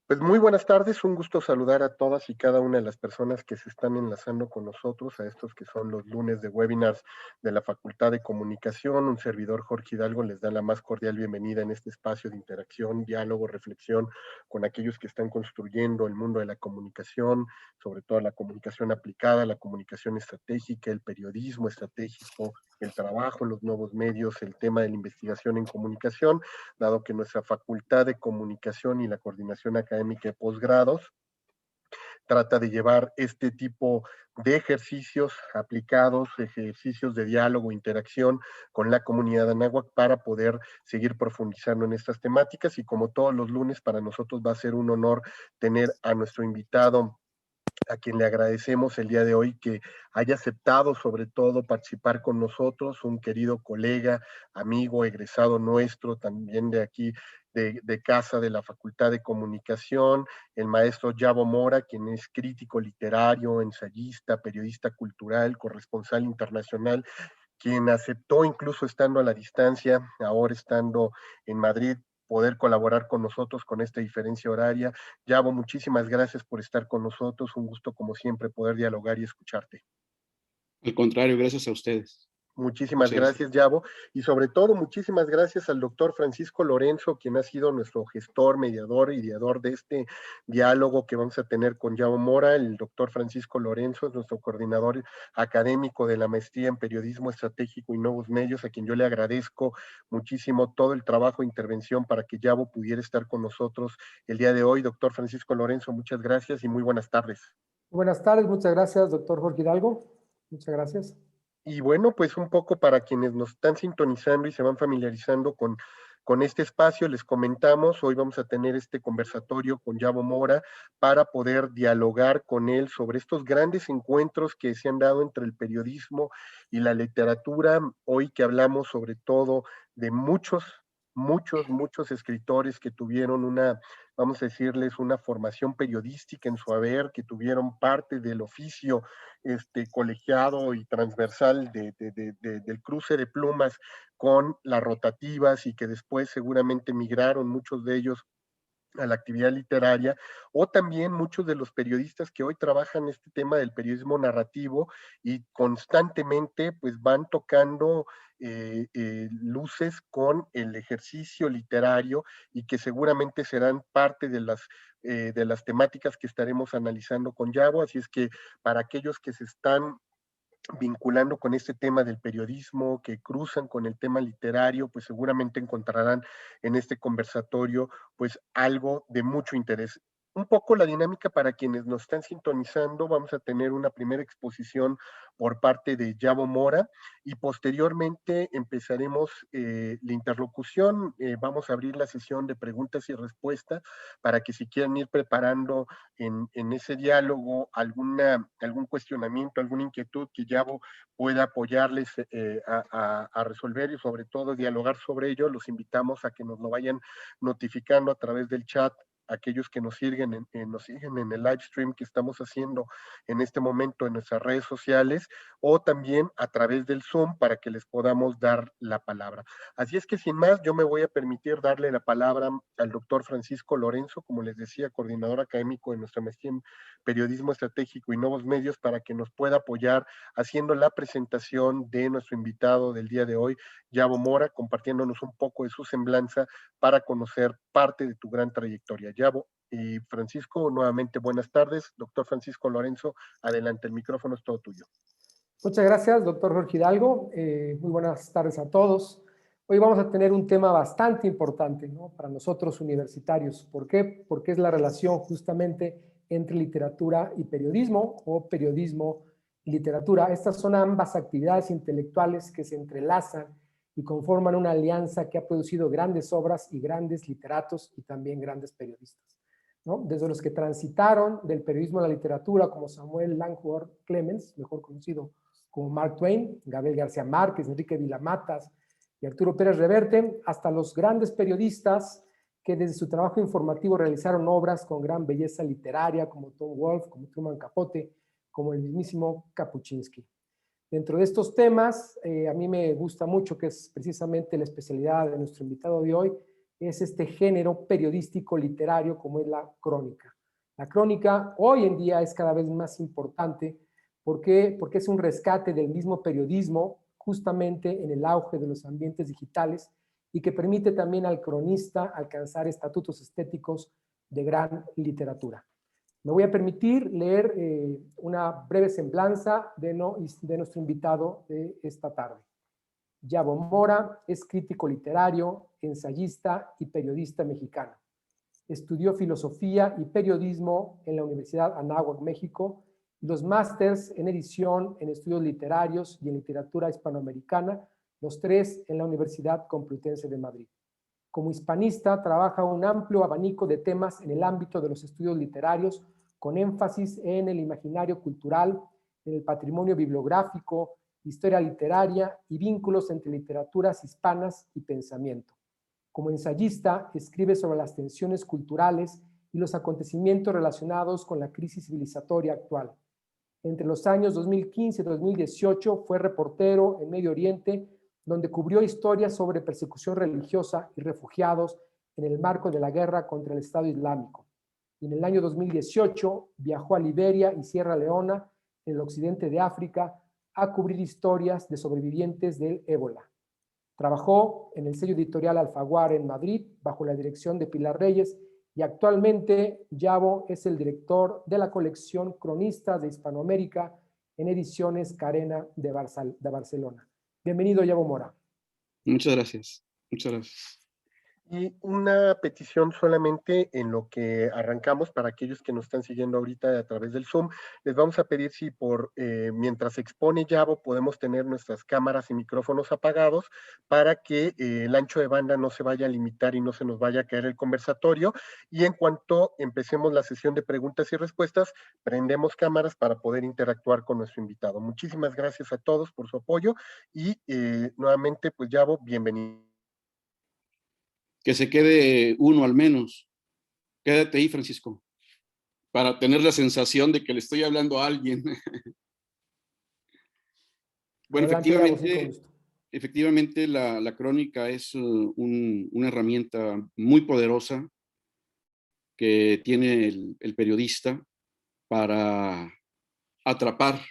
Pues muy buenas tardes, un gusto saludar a todas y cada una de las personas que se están enlazando con nosotros a estos que son los lunes de webinars de la Facultad de Comunicación. Un servidor, Jorge Hidalgo, les da la más cordial bienvenida en este espacio de interacción, diálogo, reflexión con aquellos que están construyendo el mundo de la comunicación, sobre todo la comunicación aplicada, la comunicación estratégica, el periodismo estratégico, el trabajo en los nuevos medios, el tema de la investigación en comunicación, dado que nuestra Facultad de Comunicación y la Coordinación Académica de Posgrados trata de llevar este tipo de ejercicios aplicados, ejercicios de diálogo, interacción con la comunidad anáhuac para poder seguir profundizando en estas temáticas. Y como todos los lunes, para nosotros va a ser un honor tener a nuestro invitado, a quien le agradecemos el día de hoy que haya aceptado sobre todo participar con nosotros, un querido colega, amigo, egresado nuestro, también de aquí de casa de la Facultad de Comunicación, el maestro Yavo Mora, quien es crítico literario, ensayista, periodista cultural, corresponsal internacional, quien aceptó incluso estando a la distancia, ahora estando en Madrid, poder colaborar con nosotros con esta diferencia horaria. Yavo, muchísimas gracias por estar con nosotros. Un gusto, como siempre, poder dialogar y escucharte. Al contrario, gracias a ustedes. Muchísimas Muchas gracias. gracias, Yavo. Y sobre todo, muchísimas gracias al doctor Francisco Lorenzo, quien ha sido nuestro gestor, mediador, ideador de este diálogo que vamos a tener con Yavo Mora. El doctor Francisco Lorenzo es nuestro coordinador académico de la maestría en periodismo estratégico y nuevos medios, a quien yo le agradezco muchísimo todo el trabajo e intervención para que Yavo pudiera estar con nosotros el día de hoy. Doctor Francisco Lorenzo, muchas gracias y muy buenas tardes. Buenas tardes, muchas gracias, doctor Jorge Hidalgo. Muchas gracias. Y bueno, pues un poco para quienes nos están sintonizando y se van familiarizando con este espacio, les comentamos, hoy vamos a tener este conversatorio con Yavo Mora para poder dialogar con él sobre estos grandes encuentros que se han dado entre el periodismo y la literatura. Hoy que hablamos sobre todo de muchos escritores que tuvieron una, vamos a decirles, una formación periodística en su haber, que tuvieron parte del oficio colegiado y transversal del cruce de plumas con las rotativas y que después seguramente migraron muchos de ellos a la actividad literaria, o también muchos de los periodistas que hoy trabajan este tema del periodismo narrativo y constantemente pues van tocando luces con el ejercicio literario y que seguramente serán parte de las temáticas que estaremos analizando con Yavo. Así es que para aquellos que se están vinculando con este tema del periodismo, que cruzan con el tema literario, pues seguramente encontrarán en este conversatorio pues algo de mucho interés. Un poco la dinámica para quienes nos están sintonizando, vamos a tener una primera exposición por parte de Yavo Mora y posteriormente empezaremos la interlocución, vamos a abrir la sesión de preguntas y respuestas para que si quieren ir preparando en ese diálogo algún cuestionamiento, alguna inquietud que Yavo pueda apoyarles a resolver y sobre todo dialogar sobre ello, los invitamos a que nos lo vayan notificando a través del chat aquellos que nos siguen en el live stream que estamos haciendo en este momento en nuestras redes sociales o también a través del Zoom para que les podamos dar la palabra. Así es que sin más, yo me voy a permitir darle la palabra al doctor Francisco Lorenzo, como les decía, coordinador académico de nuestra maestría en periodismo estratégico y nuevos medios, para que nos pueda apoyar haciendo la presentación de nuestro invitado del día de hoy, Yavo Mora, compartiéndonos un poco de su semblanza para conocer parte de tu gran trayectoria. Yavo y Francisco, nuevamente buenas tardes. Doctor Francisco Lorenzo, adelante, el micrófono es todo tuyo. Muchas gracias, doctor Jorge Hidalgo. Muy buenas tardes a todos. Hoy vamos a tener un tema bastante importante, ¿no?, para nosotros universitarios. ¿Por qué? Porque es la relación justamente entre literatura y periodismo o periodismo y literatura. Estas son ambas actividades intelectuales que se entrelazan y conforman una alianza que ha producido grandes obras y grandes literatos y también grandes periodistas, ¿no? Desde los que transitaron del periodismo a la literatura, como Samuel Langhorne Clemens, mejor conocido como Mark Twain, Gabriel García Márquez, Enrique Vilamatas y Arturo Pérez Reverte, hasta los grandes periodistas que desde su trabajo informativo realizaron obras con gran belleza literaria, como Tom Wolfe, como Truman Capote, como el mismísimo Kapuscinski. Dentro de estos temas, a mí me gusta mucho, que es precisamente la especialidad de nuestro invitado de hoy, es este género periodístico literario como es la crónica. La crónica hoy en día es cada vez más importante. ¿Por qué? Porque es un rescate del mismo periodismo justamente en el auge de los ambientes digitales y que permite también al cronista alcanzar estatutos estéticos de gran literatura. Me voy a permitir leer una breve semblanza de nuestro invitado de esta tarde. Yabo Mora es crítico literario, ensayista y periodista mexicano. Estudió filosofía y periodismo en la Universidad Anáhuac, México, y los másters en edición, en estudios literarios y en literatura hispanoamericana, los tres en la Universidad Complutense de Madrid. Como hispanista, trabaja un amplio abanico de temas en el ámbito de los estudios literarios, con énfasis en el imaginario cultural, en el patrimonio bibliográfico, historia literaria y vínculos entre literaturas hispanas y pensamiento. Como ensayista, escribe sobre las tensiones culturales y los acontecimientos relacionados con la crisis civilizatoria actual. Entre los años 2015 y 2018 fue reportero en Medio Oriente, donde cubrió historias sobre persecución religiosa y refugiados en el marco de la guerra contra el Estado Islámico. Y en el año 2018 viajó a Liberia y Sierra Leona, en el occidente de África, a cubrir historias de sobrevivientes del ébola. Trabajó en el sello editorial Alfaguara en Madrid, bajo la dirección de Pilar Reyes, y actualmente Yabo es el director de la colección Cronistas de Hispanoamérica en Ediciones Carena de Barcelona. Bienvenido, Yabo Mora. Muchas gracias. Muchas gracias. Y una petición solamente en lo que arrancamos para aquellos que nos están siguiendo ahorita a través del Zoom. Les vamos a pedir si mientras se expone Yabo podemos tener nuestras cámaras y micrófonos apagados para que el ancho de banda no se vaya a limitar y no se nos vaya a caer el conversatorio. Y en cuanto empecemos la sesión de preguntas y respuestas, prendemos cámaras para poder interactuar con nuestro invitado. Muchísimas gracias a todos por su apoyo y nuevamente, pues Yabo, bienvenido. Que se quede uno al menos. Quédate ahí, Francisco, para tener la sensación de que le estoy hablando a alguien. Bueno, Adelante, efectivamente la crónica es una herramienta muy poderosa que tiene el periodista para atrapar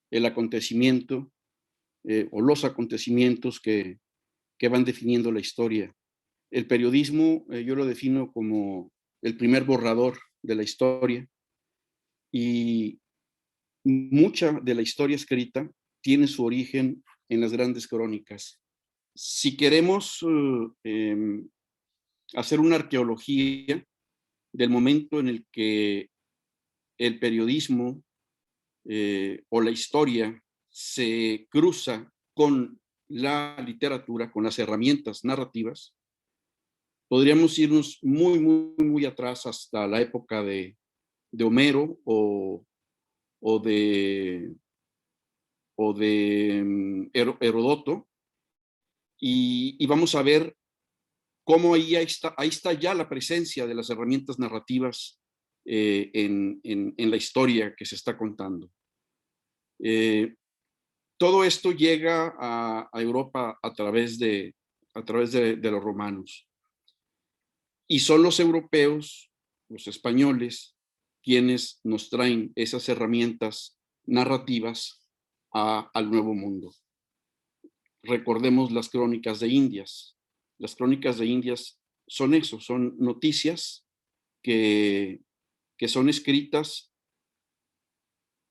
el acontecimiento o los acontecimientos que van definiendo la historia. El periodismo yo lo defino como el primer borrador de la historia y mucha de la historia escrita tiene su origen en las grandes crónicas. Si queremos hacer una arqueología del momento en el que el periodismo o la historia se cruza con la literatura, con las herramientas narrativas, podríamos irnos muy, muy, muy atrás hasta la época de Homero o de Herodoto, y vamos a ver cómo ahí está ya la presencia de las herramientas narrativas en la historia que se está contando. Todo esto llega a Europa a través de los romanos. Y son los europeos, los españoles, quienes nos traen esas herramientas narrativas al Nuevo Mundo. Recordemos las crónicas de Indias. Las crónicas de Indias son eso, son noticias que son escritas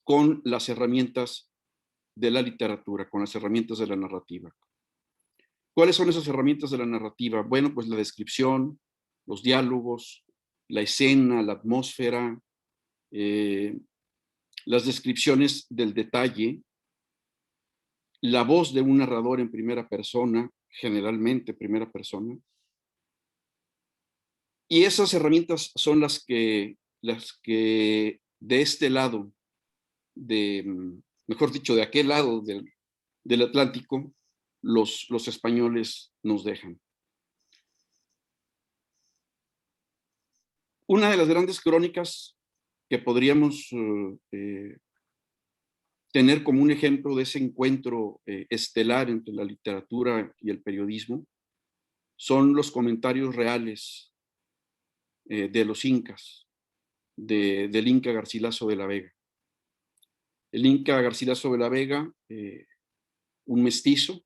con las herramientas de la literatura, con las herramientas de la narrativa. ¿Cuáles son esas herramientas de la narrativa? Bueno, pues la descripción, los diálogos, la escena, la atmósfera, las descripciones del detalle, la voz de un narrador en primera persona, generalmente primera persona. Y esas herramientas son las que de este lado, mejor dicho, de aquel lado del Atlántico, los españoles nos dejan. Una de las grandes crónicas que podríamos tener como un ejemplo de ese encuentro estelar entre la literatura y el periodismo son los comentarios reales de los incas, del Inca Garcilaso de la Vega. El Inca Garcilaso de la Vega, un mestizo,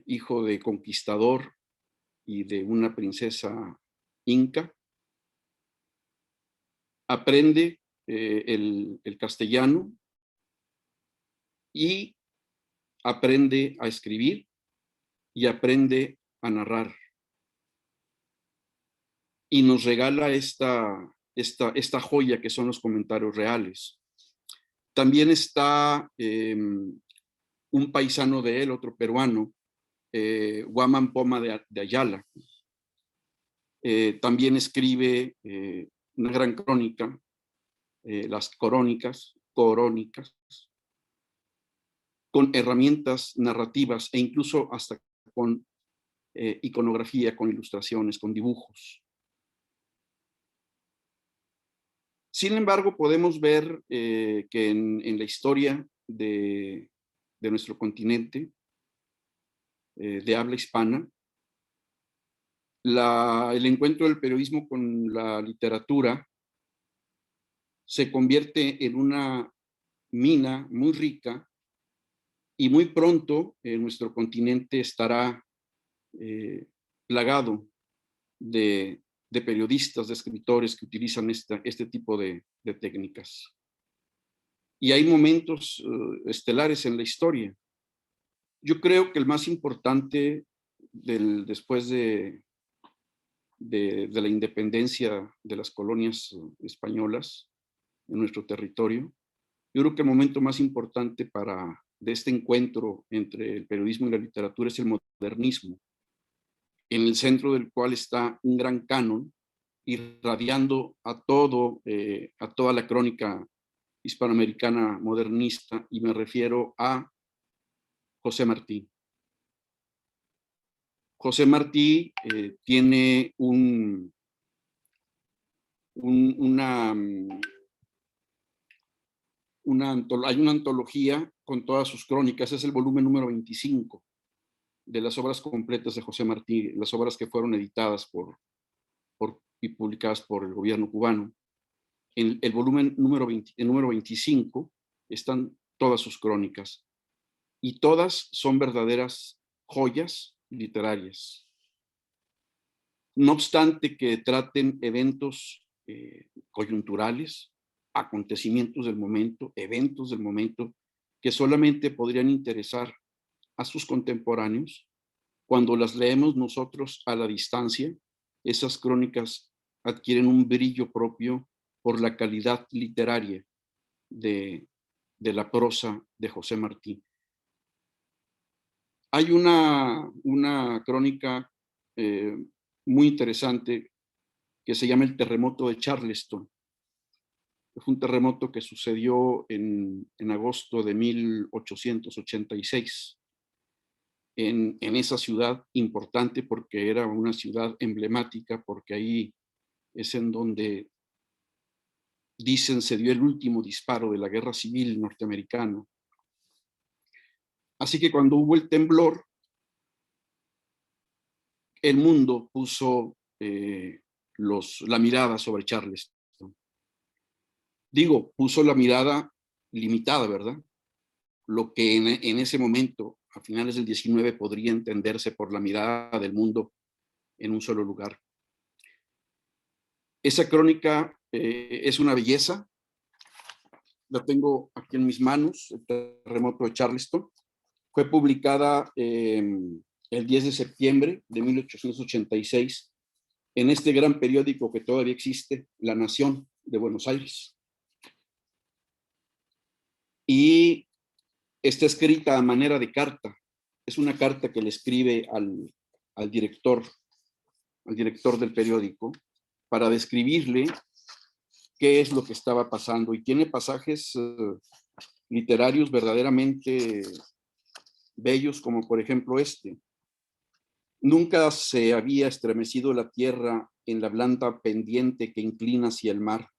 hijo de conquistador y de una princesa inca, aprende el castellano y aprende a escribir y aprende a narrar. Y nos regala esta joya que son los comentarios reales. También está un paisano de él, otro peruano, Guamán Poma de Ayala. También escribe una gran crónica, las corónicas, con herramientas narrativas e incluso hasta con iconografía, con ilustraciones, con dibujos. Sin embargo, podemos ver que en la historia de nuestro continente, de habla hispana, el encuentro del periodismo con la literatura se convierte en una mina muy rica y muy pronto nuestro continente estará plagado de periodistas, de escritores que utilizan este tipo de técnicas. Y hay momentos estelares en la historia. Yo creo que el más importante después de la independencia de las colonias españolas en nuestro territorio, yo creo que el momento más importante de este encuentro entre el periodismo y la literatura es el modernismo, en el centro del cual está un gran canon irradiando a toda la crónica hispanoamericana modernista, y me refiero a José Martí. José Martí tiene hay una antología con todas sus crónicas, es el volumen número 25 de las obras completas de José Martí, las obras que fueron editadas y publicadas por el gobierno cubano. En el volumen número 25 están todas sus crónicas y todas son verdaderas joyas literarias. No obstante que traten eventos coyunturales, acontecimientos del momento, eventos del momento que solamente podrían interesar a sus contemporáneos, cuando las leemos nosotros a la distancia, esas crónicas adquieren un brillo propio por la calidad literaria de la prosa de José Martí. Hay una crónica muy interesante que se llama el terremoto de Charleston. Fue un terremoto que sucedió en agosto de 1886 en esa ciudad importante, porque era una ciudad emblemática, porque ahí es en donde dicen se dio el último disparo de la guerra civil norteamericana. Así que cuando hubo el temblor, el mundo puso la mirada sobre Charleston. Digo, puso la mirada limitada, ¿verdad? Lo que en ese momento, a finales del 19, podría entenderse por la mirada del mundo en un solo lugar. Esa crónica es una belleza. La tengo aquí en mis manos, el terremoto de Charleston. Fue publicada el 10 de septiembre de 1886 en este gran periódico que todavía existe, La Nación de Buenos Aires. Y está escrita a manera de carta. Es una carta que le escribe al director del periódico para describirle qué es lo que estaba pasando, y tiene pasajes literarios verdaderamente bellos, como por ejemplo este. Nunca se había estremecido la tierra en la blanda pendiente que inclina hacia el mar.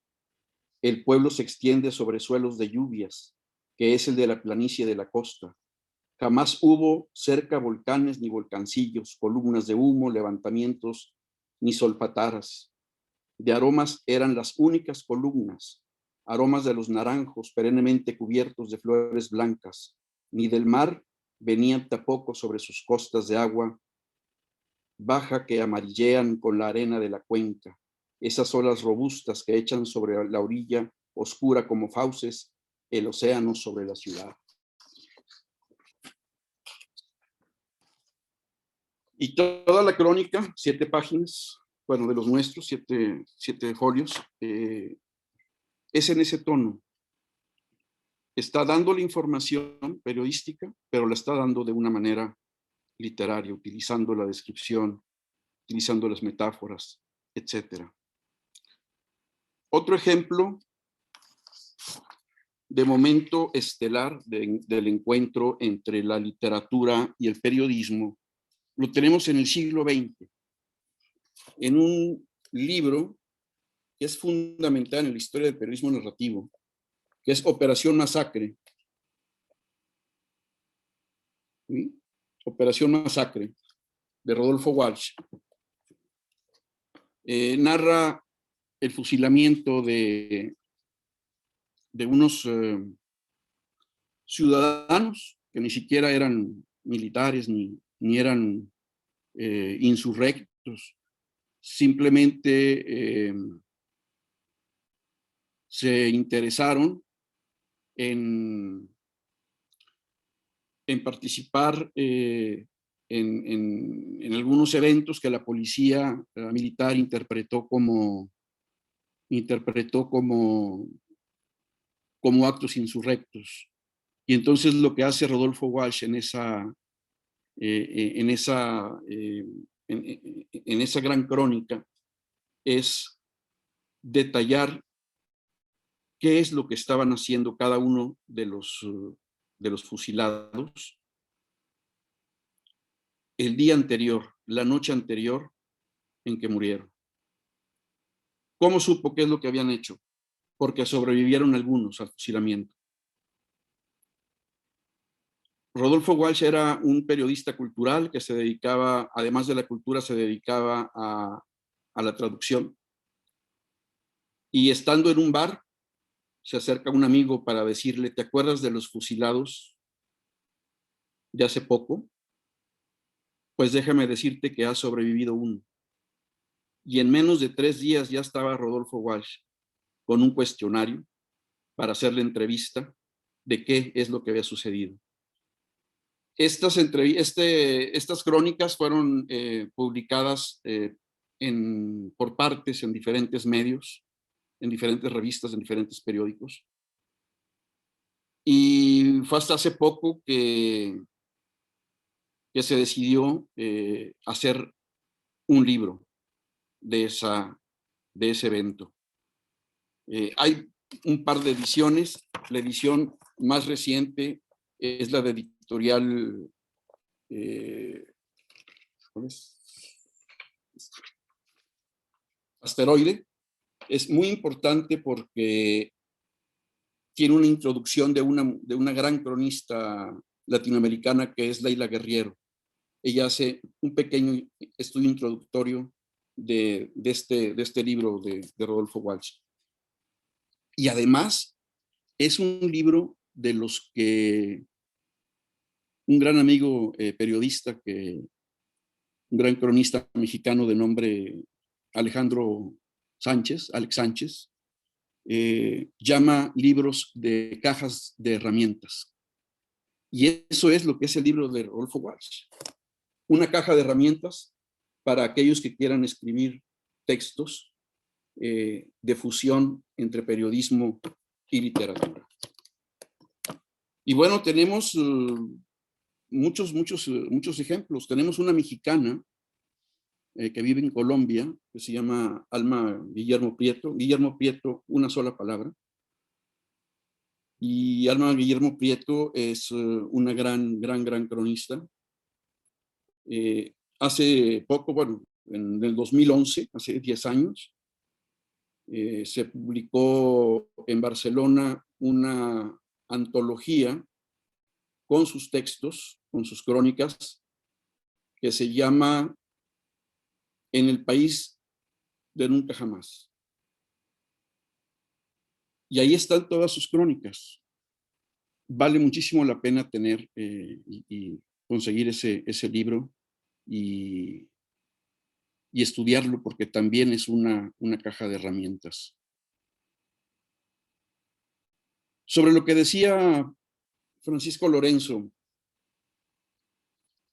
El pueblo se extiende sobre suelos de lluvias, que es el de la planicie de la costa. Jamás hubo cerca volcanes ni volcancillos, columnas de humo, levantamientos, ni solfataras. De aromas eran las únicas columnas, aromas de los naranjos perennemente cubiertos de flores blancas, ni del mar venían tampoco sobre sus costas de agua baja que amarillean con la arena de la cuenca, esas olas robustas que echan sobre la orilla oscura como fauces el océano sobre la ciudad. Y toda la crónica, 7 páginas, bueno, de los nuestros, 7 folios, es en ese tono. Está dando la información periodística, pero la está dando de una manera literaria, utilizando la descripción, utilizando las metáforas, etc. Otro ejemplo de momento estelar del encuentro entre la literatura y el periodismo lo tenemos en el siglo XX, en un libro que es fundamental en la historia del periodismo narrativo, que es Operación Masacre. ¿Sí? Operación Masacre, de Rodolfo Walsh. Narra el fusilamiento de unos ciudadanos que ni siquiera eran militares ni eran insurrectos, simplemente se interesaron en participar en algunos eventos que la policía militar interpretó como actos insurrectos. Y entonces lo que hace Rodolfo Walsh en esa gran crónica es detallar qué es lo que estaban haciendo cada uno de los fusilados el día anterior, la noche anterior en que murieron. ¿Cómo supo qué es lo que habían hecho? Porque sobrevivieron algunos al fusilamiento. Rodolfo Walsh era un periodista cultural que se dedicaba, además de la cultura, se dedicaba a la traducción. Y estando en un bar, se acerca un amigo para decirle, ¿te acuerdas de los fusilados de hace poco? Pues déjame decirte que ha sobrevivido uno. Y en menos de 3 días ya estaba Rodolfo Walsh con un cuestionario para hacerle entrevista de qué es lo que había sucedido. Estas crónicas fueron publicadas por partes en diferentes medios, en diferentes revistas, en diferentes periódicos. Y fue hasta hace poco que se decidió hacer un libro de ese evento. Hay un par de ediciones. La edición más reciente es la de editorial Asteroide. Es muy importante porque tiene una introducción de una gran cronista latinoamericana que es Leila Guerriero. Ella hace un pequeño estudio introductorio de este libro de Rodolfo Walsh. Y además es un libro de los que un gran amigo periodista, un gran cronista mexicano de nombre Alejandro Sánchez, Alex Sánchez, llama libros de cajas de herramientas. Y eso es lo que es el libro de Rodolfo Walsh. Una caja de herramientas para aquellos que quieran escribir textos de fusión entre periodismo y literatura. Y bueno, tenemos muchos ejemplos. Tenemos una mexicana que vive en Colombia, que se llama Alma Guillermo Prieto. Guillermo Prieto, una sola palabra. Y Alma Guillermo Prieto es una gran cronista. Hace poco, bueno, en el 2011, hace 10 años, se publicó en Barcelona una antología con sus textos, con sus crónicas, que se llama En el país de nunca jamás. Y ahí están todas sus crónicas. Vale muchísimo la pena tener y conseguir ese libro y estudiarlo, porque también es una caja de herramientas. Sobre lo que decía Francisco Lorenzo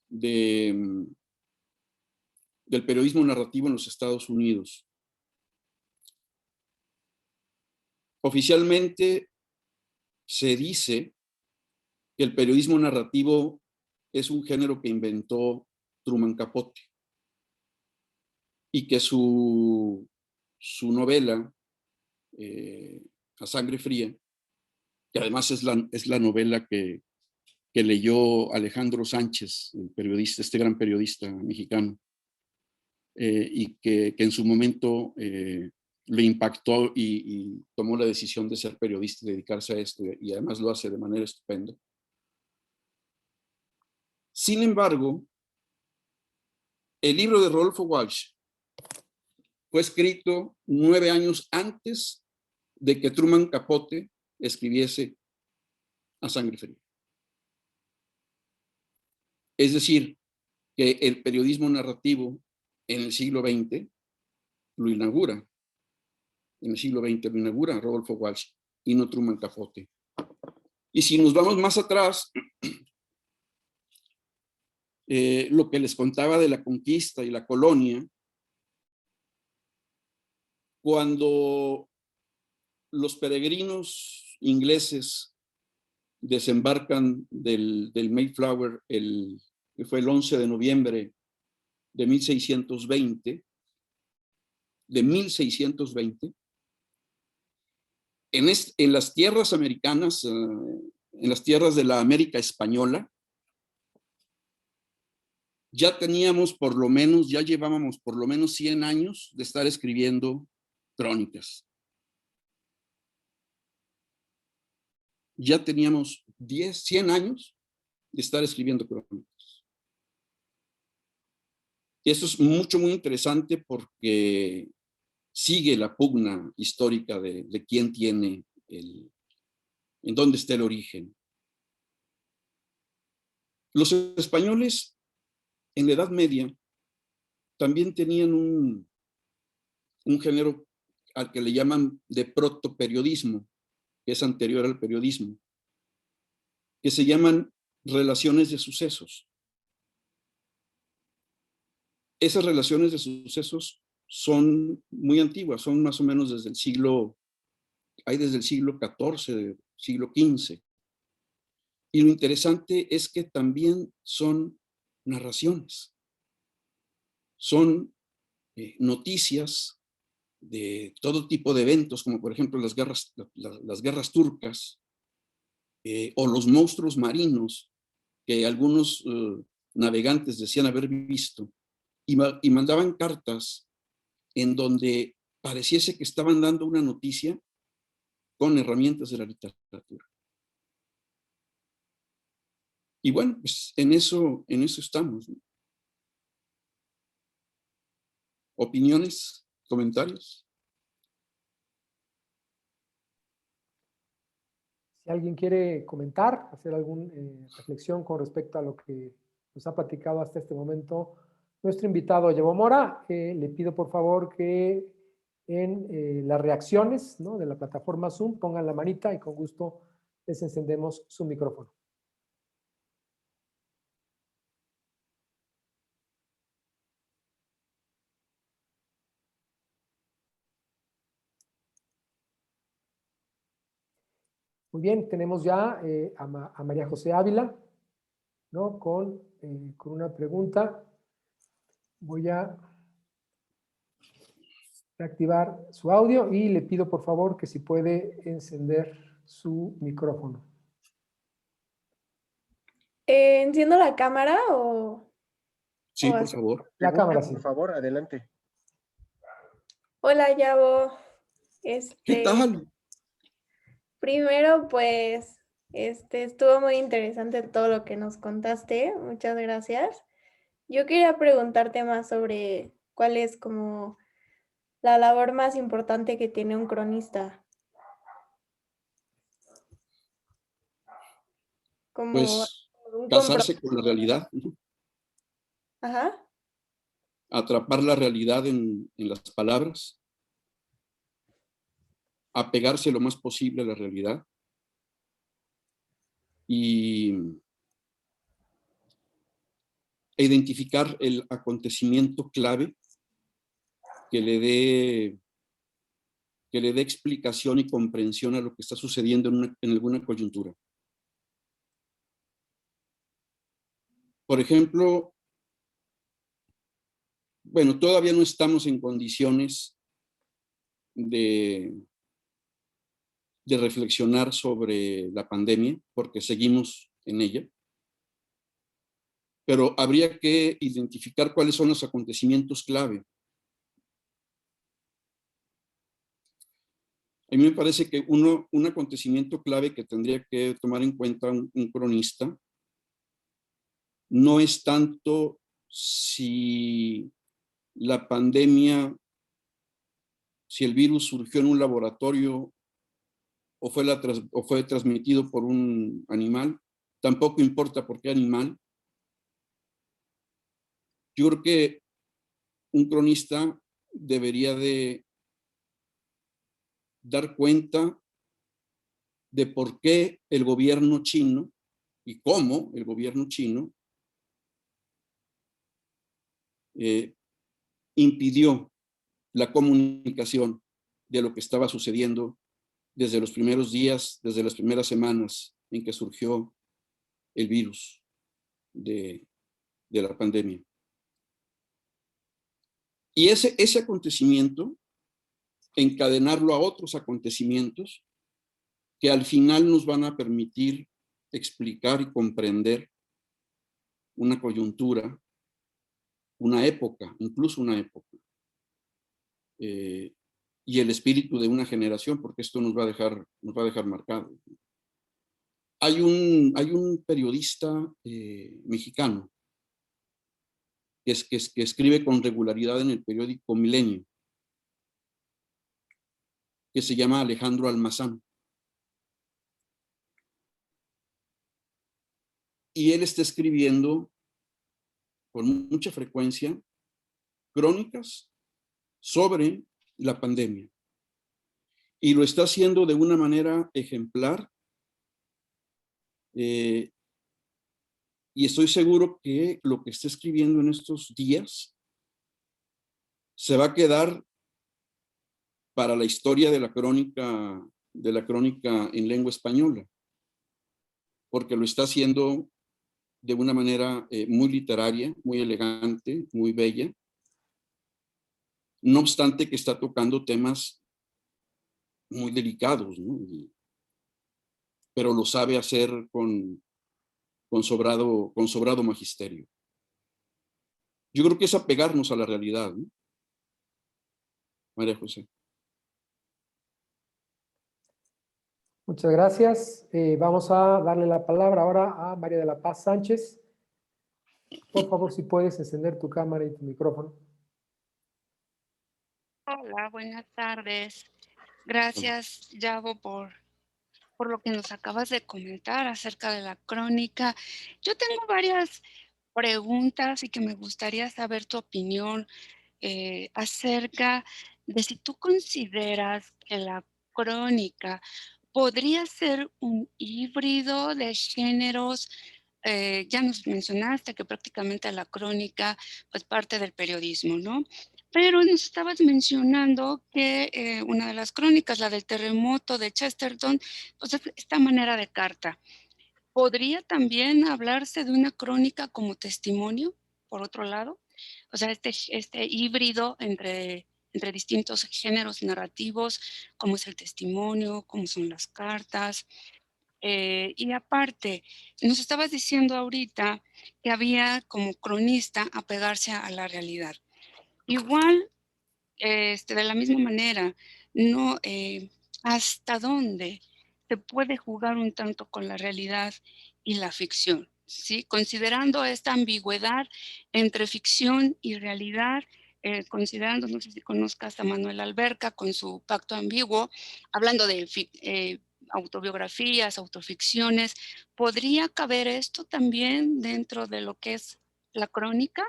del periodismo narrativo en los Estados Unidos. Oficialmente se dice que el periodismo narrativo es un género que inventó Truman Capote y que su novela, A Sangre Fría, que además es la novela que leyó Alejandro Sánchez, el periodista, este gran periodista mexicano, y que en su momento le impactó y tomó la decisión de ser periodista y dedicarse a esto, y además lo hace de manera estupenda. Sin embargo, el libro de Rodolfo Walsh fue escrito 9 años antes de que Truman Capote escribiese A Sangre Fría. Es decir, que el periodismo narrativo en el siglo XX lo inaugura. En el siglo XX lo inaugura Rodolfo Walsh y no Truman Capote. Y si nos vamos más atrás, lo que les contaba de la conquista y la colonia, cuando los peregrinos ingleses desembarcan del Mayflower, que fue el 11 de noviembre de 1620, en las tierras americanas, en las tierras de la América española, ya llevábamos por lo menos 100 años de estar escribiendo crónicas. Ya teníamos 100 años de estar escribiendo crónicas. Y eso es muy interesante porque sigue la pugna histórica de quién tiene en dónde está el origen. Los españoles en la Edad Media también tenían un género al que le llaman de protoperiodismo, que es anterior al periodismo, que se llaman relaciones de sucesos. Esas relaciones de sucesos son muy antiguas, son más o menos desde el siglo XIV, siglo XV. Y lo interesante es que también son narraciones, son noticias de todo tipo de eventos, como por ejemplo las guerras turcas, o los monstruos marinos que algunos navegantes decían haber visto, y mandaban cartas en donde pareciese que estaban dando una noticia con herramientas de la literatura. Y bueno, pues en eso estamos, ¿no? ¿Opiniones? ¿Comentarios? Si alguien quiere comentar, hacer alguna reflexión con respecto a lo que nos ha platicado hasta este momento nuestro invitado Yabo Mora, le pido por favor que en las reacciones, ¿no?, de la plataforma Zoom pongan la manita y con gusto les encendemos su micrófono. Muy bien, tenemos ya a María José Ávila, ¿no?, con una pregunta. Voy a reactivar su audio y le pido por favor que si puede encender su micrófono. ¿Enciendo la cámara o...? Sí, por favor. La cámara, sí. Por favor, adelante. Hola, Yabo. ¿Qué tal? Primero, pues, Estuvo muy interesante todo lo que nos contaste. Muchas gracias. Yo quería preguntarte más sobre cuál es como la labor más importante que tiene un cronista. Como Pues un casarse compromiso. con la realidad, ¿no? Ajá. Atrapar la realidad en las palabras, apegarse lo más posible a la realidad y identificar el acontecimiento clave que le dé explicación y comprensión a lo que está sucediendo en alguna coyuntura. Por ejemplo, bueno, todavía no estamos en condiciones de reflexionar sobre la pandemia, porque seguimos en ella, pero habría que identificar cuáles son los acontecimientos clave. A mí me parece que un acontecimiento clave que tendría que tomar en cuenta un cronista no es tanto si la pandemia, si el virus surgió en un laboratorio o fue transmitido por un animal, tampoco importa por qué animal. Yo creo que un cronista debería de dar cuenta de por qué el gobierno chino y cómo el gobierno chino impidió la comunicación de lo que estaba sucediendo desde los primeros días, desde las primeras semanas en que surgió el virus de la pandemia. Y ese acontecimiento, encadenarlo a otros acontecimientos que al final nos van a permitir explicar y comprender una coyuntura, una época, incluso una época, y el espíritu de una generación, porque esto nos va a dejar marcado. Hay un periodista mexicano que escribe con regularidad en el periódico Milenio, que se llama Alejandro Almazán. Y él está escribiendo con mucha frecuencia crónicas sobre la pandemia. Y lo está haciendo de una manera ejemplar. Y estoy seguro que lo que está escribiendo en estos días se va a quedar para la historia de la crónica en lengua española, porque lo está haciendo de una manera muy literaria, muy elegante, muy bella, no obstante que está tocando temas muy delicados, ¿no? Pero lo sabe hacer con sobrado magisterio. Yo creo que es apegarnos a la realidad, ¿no? María José. Muchas gracias. Vamos a darle la palabra ahora a María de la Paz Sánchez. Por favor, si puedes encender tu cámara y tu micrófono. Hola, buenas tardes. Gracias, Yavo, por lo que nos acabas de comentar acerca de la crónica. Yo tengo varias preguntas y que me gustaría saber tu opinión acerca de si tú consideras que la crónica podría ser un híbrido de géneros. Ya nos mencionaste que prácticamente la crónica pues parte del periodismo, ¿no? Pero nos estabas mencionando que una de las crónicas, la del terremoto de Chesterton, pues es esta manera de carta. ¿Podría también hablarse de una crónica como testimonio, por otro lado? O sea, este híbrido entre distintos géneros narrativos, como es el testimonio, como son las cartas. Y aparte, nos estabas diciendo ahorita que había como cronista apegarse a la realidad. Igual, de la misma manera, no, ¿hasta dónde se se puede jugar un tanto con la realidad y la ficción, ¿sí? Considerando esta ambigüedad entre ficción y realidad, considerando, no sé si conozcas a Manuel Alberca con su Pacto Ambiguo, hablando de autobiografías, autoficciones, ¿podría caber esto también dentro de lo que es la crónica?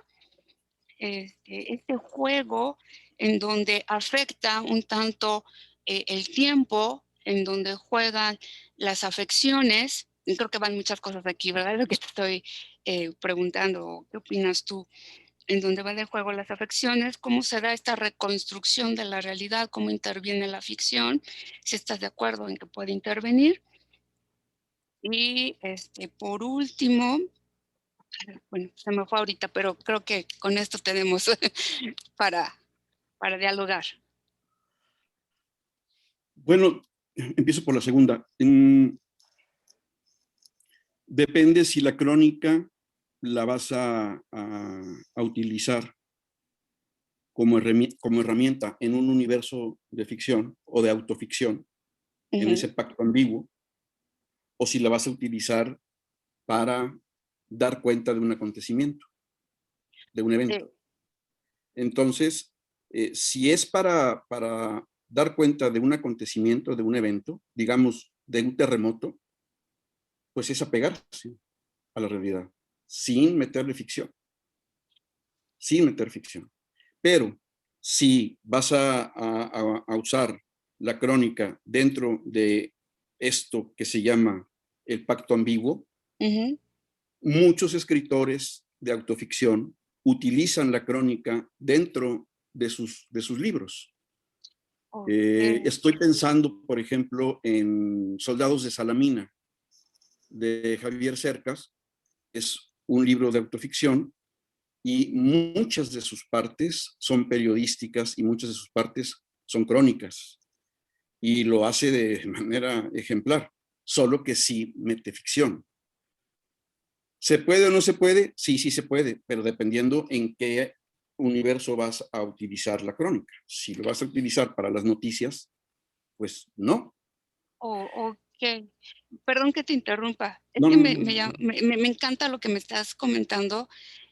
Este juego en donde afecta un tanto el tiempo, en donde juegan las afecciones. Y creo que van muchas cosas aquí, ¿verdad? Es lo que te estoy preguntando, ¿qué opinas tú? En donde va de juego las afecciones, cómo se da esta reconstrucción de la realidad, cómo interviene la ficción, si estás de acuerdo en que puede intervenir. Y por último, bueno, se me fue ahorita, pero creo que con esto tenemos para dialogar. Bueno, empiezo por la segunda. Depende si la crónica la vas a utilizar como herramienta en un universo de ficción o de autoficción, en ese pacto ambiguo, o si la vas a utilizar para dar cuenta de un acontecimiento, de un evento. Entonces, si es para dar cuenta de un acontecimiento, de un evento, digamos, de un terremoto, pues es apegarse a la realidad, sin meterle ficción, sin meter ficción. Pero si vas a usar la crónica dentro de esto que se llama el pacto ambiguo, muchos escritores de autoficción utilizan la crónica dentro de sus libros. Estoy pensando, por ejemplo, en Soldados de Salamina, de Javier Cercas. Es un libro de autoficción y muchas de sus partes son periodísticas y muchas de sus partes son crónicas. Y lo hace de manera ejemplar, solo que sí mete ficción. ¿Se puede o no se puede? Sí, sí se puede, pero dependiendo en qué universo vas a utilizar la crónica. Si lo vas a utilizar para las noticias, pues no. Ok. Perdón que te interrumpa. Es No, que no, me encanta lo que me estás comentando.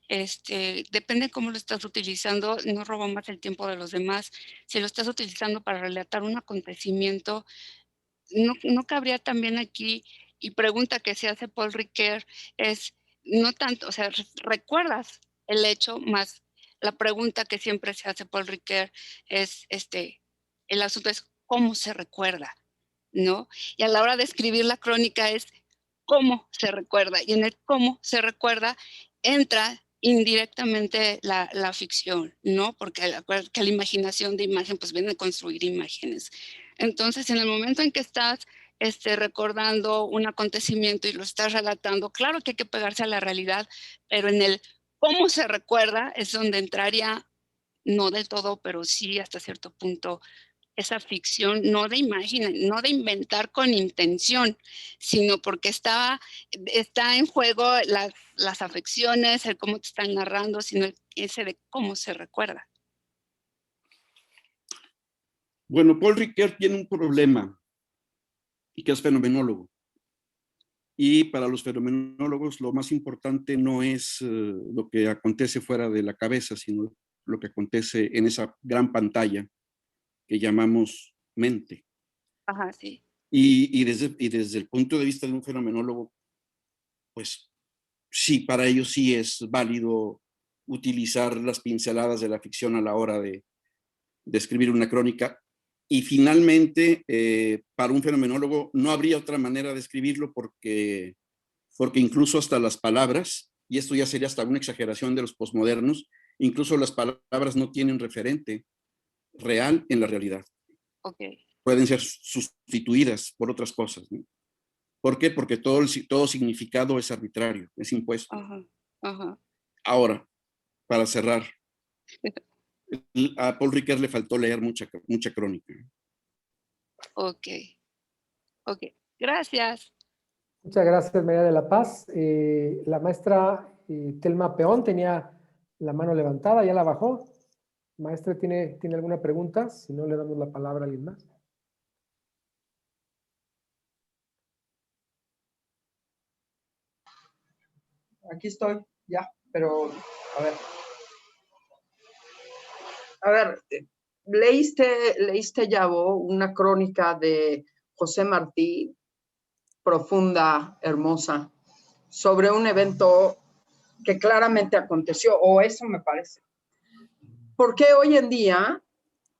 Depende cómo lo estás utilizando, no robo más el tiempo de los demás. Si lo estás utilizando para relatar un acontecimiento, no cabría también aquí, y pregunta que se hace Paul Ricoeur, es no tanto, o sea, recuerdas el hecho, más la pregunta que siempre se hace Paul Ricoeur es, el asunto es cómo se recuerda, ¿no? Y a la hora de escribir la crónica es cómo se recuerda, y en el cómo se recuerda entra indirectamente la ficción, ¿no? Porque la imaginación de imagen pues viene a construir imágenes. Entonces, en el momento en que estás recordando un acontecimiento y lo estás relatando, claro que hay que pegarse a la realidad, pero en el cómo se recuerda es donde entraría, no del todo, pero sí hasta cierto punto, esa ficción, no de imagen, no de inventar con intención, sino porque está en juego las afecciones, el cómo te están narrando, sino ese de cómo se recuerda. Bueno, Paul Ricoeur tiene un problema, y que es fenomenólogo. Y para los fenomenólogos lo más importante no es lo que acontece fuera de la cabeza, sino lo que acontece en esa gran pantalla que llamamos mente. Ajá, sí. Y desde el punto de vista de un fenomenólogo, pues sí, para ellos sí es válido utilizar las pinceladas de la ficción a la hora de escribir una crónica. Y finalmente, para un fenomenólogo no habría otra manera de escribirlo porque incluso hasta las palabras, y esto ya sería hasta una exageración de los posmodernos, incluso las palabras no tienen referente real en la realidad. Okay. Pueden ser sustituidas por otras cosas, ¿no? ¿Por qué? Porque todo significado es arbitrario, es impuesto. Ajá, ajá. Ahora, para cerrar, a Paul Ricoeur le faltó leer mucha crónica. Ok. Gracias. Muchas gracias, María de la Paz. La maestra Telma Peón tenía la mano levantada, ya la bajó. Maestra, ¿tiene alguna pregunta? Si no, le damos la palabra a alguien más. Aquí estoy, ya, pero a ver, leíste Yavo, una crónica de José Martí, profunda, hermosa, sobre un evento que claramente aconteció, o eso me parece. Porque hoy en día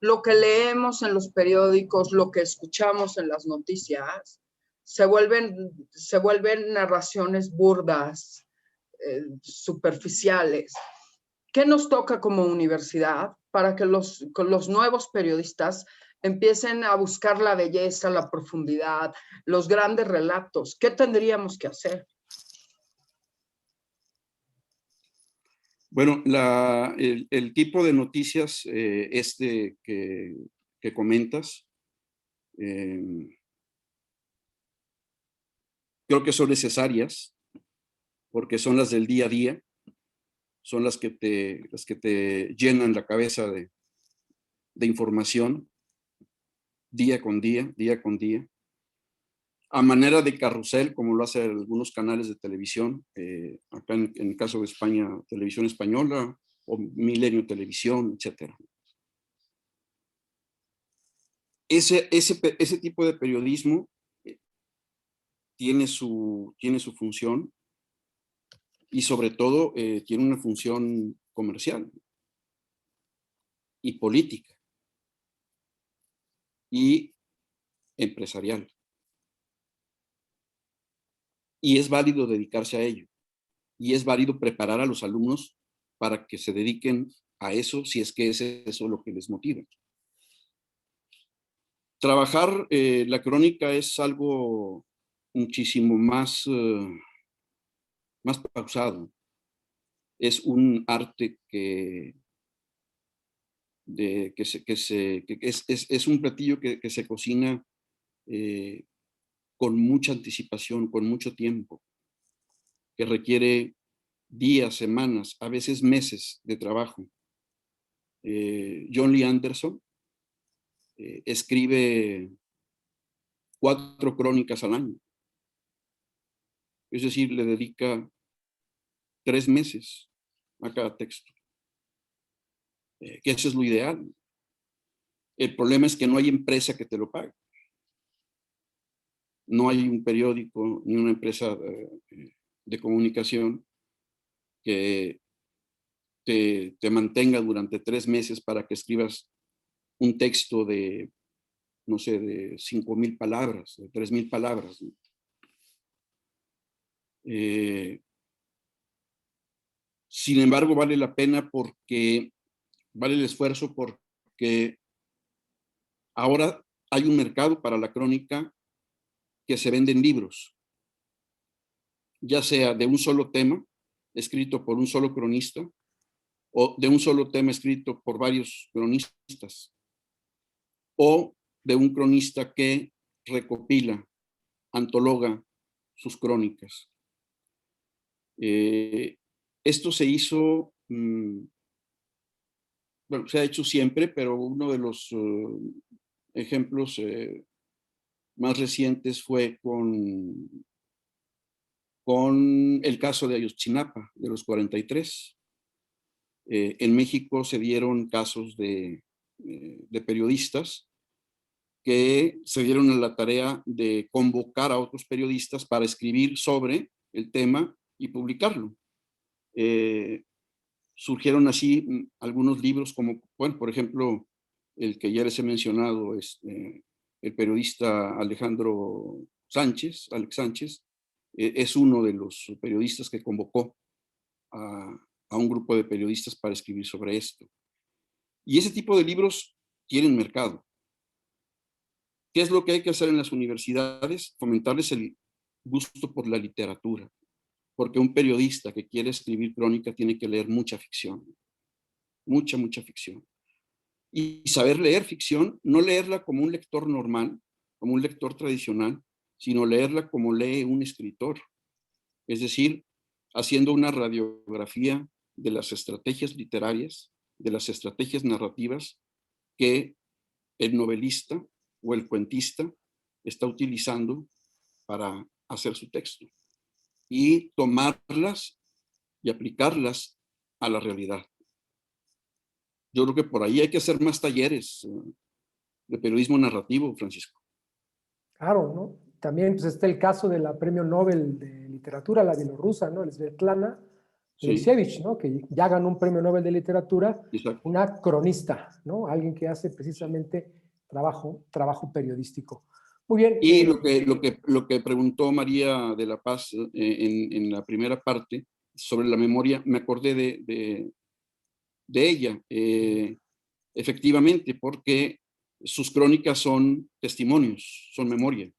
lo que leemos en los periódicos, lo que escuchamos en las noticias, se vuelven narraciones burdas, superficiales. ¿Qué nos toca como universidad para que los nuevos periodistas empiecen a buscar la belleza, la profundidad, los grandes relatos? ¿Qué tendríamos que hacer? Bueno, el tipo de noticias que comentas, creo que son necesarias porque son las del día a día, son las que te llenan la cabeza de información día con día, a manera de carrusel, como lo hacen algunos canales de televisión, acá en el caso de España, Televisión Española o Milenio Televisión, etc. Ese tipo de periodismo tiene su función y sobre todo tiene una función comercial y política y empresarial. Y es válido dedicarse a ello. Y es válido preparar a los alumnos para que se dediquen a eso, si es que es eso lo que les motiva. Trabajar la crónica es algo muchísimo más pausado. Es un arte que es un platillo que se cocina con mucha anticipación, con mucho tiempo, que requiere días, semanas, a veces meses de trabajo. John Lee Anderson escribe 4 crónicas al año. Es decir, le dedica 3 meses a cada texto. Que eso es lo ideal. El problema es que no hay empresa que te lo pague. No hay un periódico ni una empresa de comunicación que te mantenga durante 3 meses para que escribas un texto de, no sé, de 5,000 palabras, de 3,000 palabras. Sin embargo, vale la pena porque vale el esfuerzo porque ahora hay un mercado para la crónica que se venden libros, ya sea de un solo tema, escrito por un solo cronista, o de un solo tema escrito por varios cronistas, o de un cronista que recopila, antologa sus crónicas. Esto se hizo, bueno, se ha hecho siempre, pero uno de los ejemplos más recientes fue con el caso de Ayotzinapa, de los 43. En México se dieron casos de periodistas que se dieron a la tarea de convocar a otros periodistas para escribir sobre el tema y publicarlo. Surgieron así algunos libros como, bueno, por ejemplo, el que ya les he mencionado, el periodista Alejandro Sánchez, Alex Sánchez, es uno de los periodistas que convocó a un grupo de periodistas para escribir sobre esto. Y ese tipo de libros tienen mercado. ¿Qué es lo que hay que hacer en las universidades? Fomentarles el gusto por la literatura, porque un periodista que quiere escribir crónica tiene que leer mucha ficción, mucha ficción. Y saber leer ficción, no leerla como un lector normal, como un lector tradicional, sino leerla como lee un escritor. Es decir, haciendo una radiografía de las estrategias literarias, de las estrategias narrativas que el novelista o el cuentista está utilizando para hacer su texto y tomarlas y aplicarlas a la realidad. Yo creo que por ahí hay que hacer más talleres de periodismo narrativo, Francisco. Claro, ¿no? También pues, está el caso de la premio Nobel de literatura, la bielorrusa, ¿no? Svetlana Sí, Alexievich, ¿no? Que ya ganó un premio Nobel de literatura, exacto. una cronista, ¿no? Alguien que hace precisamente trabajo periodístico. Muy bien. Y lo que preguntó María de la Paz en la primera parte sobre la memoria, me acordé de ella, efectivamente, porque sus crónicas son testimonios, son memoria.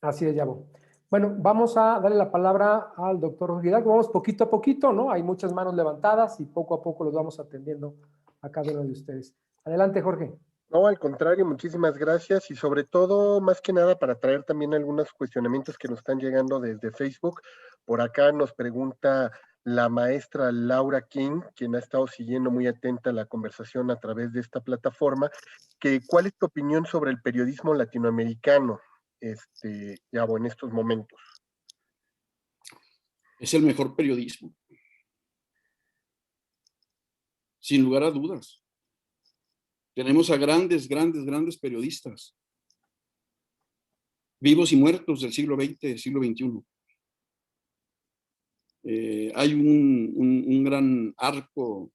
Así es, Yabo. Bueno, vamos a darle la palabra al doctor Jorge Hidalgo. Vamos poquito a poquito, ¿no? Hay muchas manos levantadas y poco a poco los vamos atendiendo a cada uno de ustedes. Adelante, Jorge. No, al contrario, muchísimas gracias y sobre todo, más que nada, para traer también algunos cuestionamientos que nos están llegando desde Facebook. Por acá nos pregunta la maestra Laura King, quien ha estado siguiendo muy atenta la conversación a través de esta plataforma, que ¿cuál es tu opinión sobre el periodismo latinoamericano, Yabo, en estos momentos? Es el mejor periodismo, sin lugar a dudas. Tenemos a grandes periodistas, vivos y muertos del siglo XX, del siglo XXI. Hay un gran arco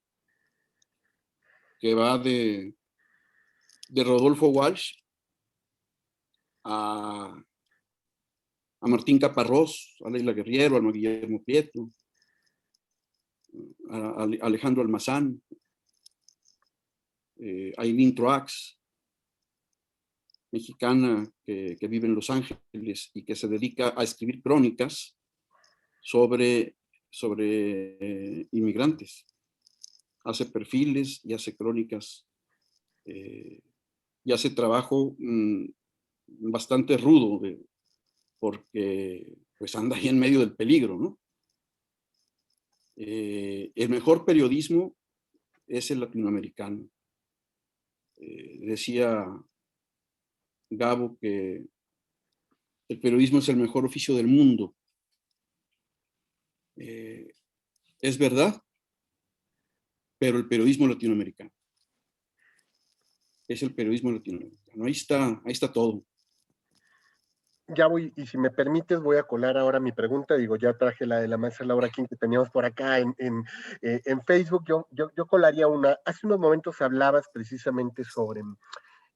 que va de Rodolfo Walsh a Martín Caparrós, a Leila Guerriero, a Guillermo Prieto, a Alejandro Almazán, a Eileen Troax, mexicana que vive en Los Ángeles y que se dedica a escribir crónicas sobre inmigrantes. Hace perfiles y hace crónicas y hace trabajo bastante rudo porque pues anda ahí en medio del peligro, ¿no? El mejor periodismo es el latinoamericano. Decía Gabo que el periodismo es el mejor oficio del mundo. Es verdad, pero el periodismo latinoamericano. Es el periodismo latinoamericano. Ahí está todo. Ya voy, y si me permites, voy a colar ahora mi pregunta. Digo, ya traje la de la maestra Laura King que teníamos por acá en Facebook. Yo colaría una. Hace unos momentos hablabas precisamente sobre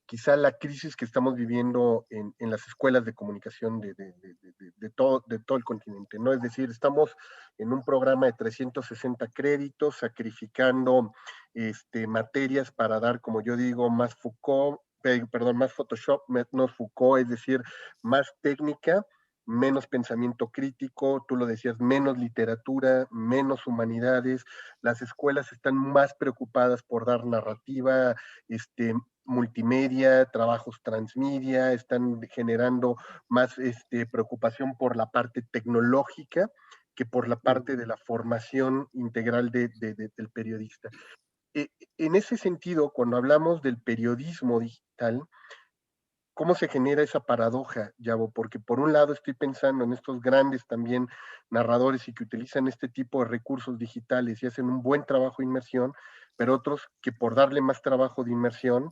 quizá la crisis que estamos viviendo en las escuelas de comunicación de todo el continente, ¿no? Es decir, estamos en un programa de 360 créditos, sacrificando materias para dar, como yo digo, más Foucault, más Photoshop, menos Foucault, es decir, más técnica, menos pensamiento crítico, tú lo decías, menos literatura, menos humanidades. Las escuelas están más preocupadas por dar narrativa, multimedia, trabajos transmedia, están generando más preocupación por la parte tecnológica que por la parte de la formación integral del periodista. En ese sentido, cuando hablamos del periodismo digital, ¿cómo se genera esa paradoja, Yabo? Porque por un lado estoy pensando en estos grandes también narradores y que utilizan este tipo de recursos digitales y hacen un buen trabajo de inmersión, pero otros que por darle más trabajo de inmersión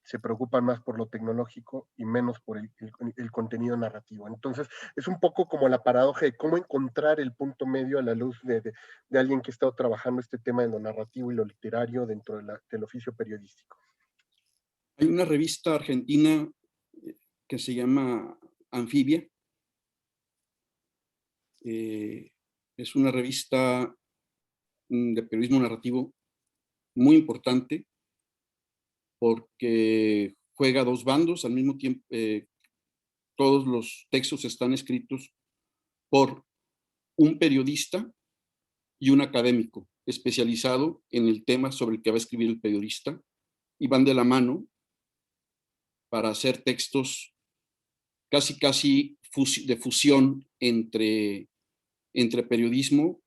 se preocupan más por lo tecnológico y menos por el contenido narrativo. Entonces, es un poco como la paradoja de cómo encontrar el punto medio a la luz de alguien que ha estado trabajando este tema de lo narrativo y lo literario dentro del oficio periodístico. Hay una revista argentina que se llama Anfibia. Es una revista de periodismo narrativo muy importante porque juega a dos bandos al mismo tiempo. Todos los textos están escritos por un periodista y un académico especializado en el tema sobre el que va a escribir el periodista y van de la mano para hacer textos casi de fusión entre periodismo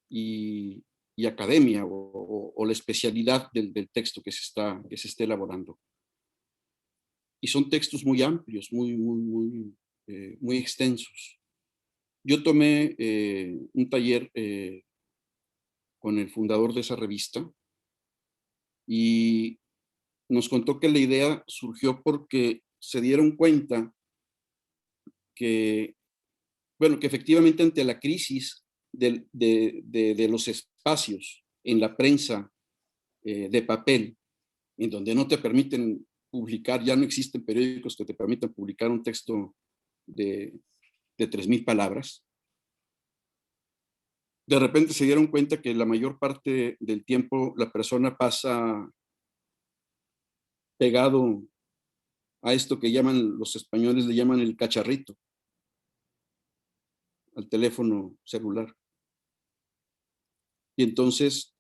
y academia o la especialidad del texto que se esté elaborando. Y son textos muy amplios, muy extensos. yo tomé un taller con el fundador de esa revista y nos contó que la idea surgió porque se dieron cuenta que, bueno, que efectivamente ante la crisis de los espacios en la prensa de papel, en donde no te permiten publicar, ya no existen periódicos que te permitan publicar un texto de 3,000 palabras, de repente se dieron cuenta que la mayor parte del tiempo la persona pasa pegado a esto que llaman, los españoles le llaman el cacharrito, al teléfono celular. Y entonces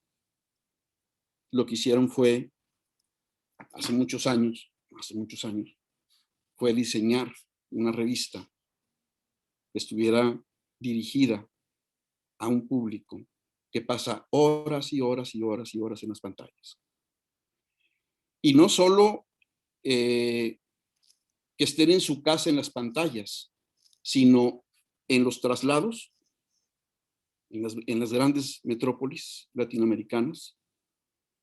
lo que hicieron fue, hace muchos años, fue diseñar una revista que estuviera dirigida a un público que pasa horas y horas y horas y horas en las pantallas. Y no solo que estén en su casa en las pantallas, sino en los traslados, en las grandes metrópolis latinoamericanas,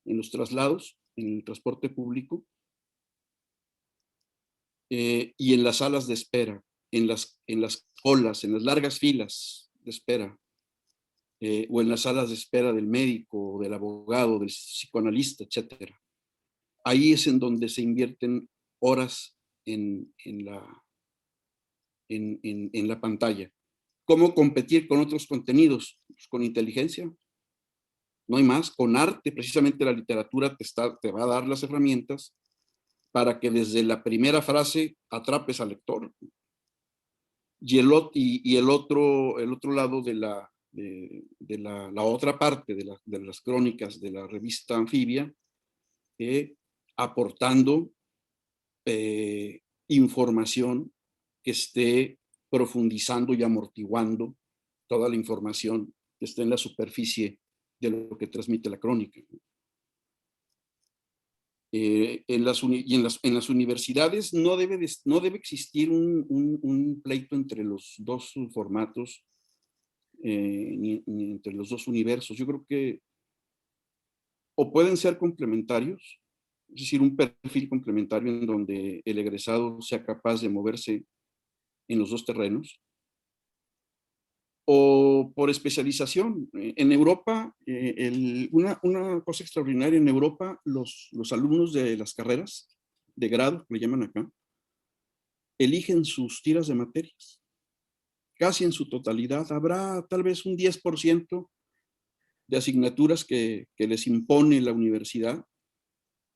en los traslados, en el transporte público, y en las salas de espera, en las colas, en las largas filas de espera, o en las salas de espera del médico, del abogado, del psicoanalista, etc. Ahí es en donde se invierten horas en la pantalla. ¿Cómo competir con otros contenidos? Pues con inteligencia. No hay más. Con arte, precisamente la literatura te va a dar las herramientas para que desde la primera frase atrapes al lector. Y el otro lado de la otra parte de las crónicas de la revista Anfibia, aportando información que esté profundizando y amortiguando toda la información que esté en la superficie de lo que transmite la crónica. En las universidades no debe existir un pleito entre los dos formatos, ni entre los dos universos. Yo creo que o pueden ser complementarios, es decir, un perfil complementario en donde el egresado sea capaz de moverse en los dos terrenos, o por especialización. En Europa, una cosa extraordinaria, en Europa los alumnos de las carreras de grado, le llaman acá, eligen sus tiras de materias, casi en su totalidad. Habrá tal vez un 10% de asignaturas que les impone la universidad,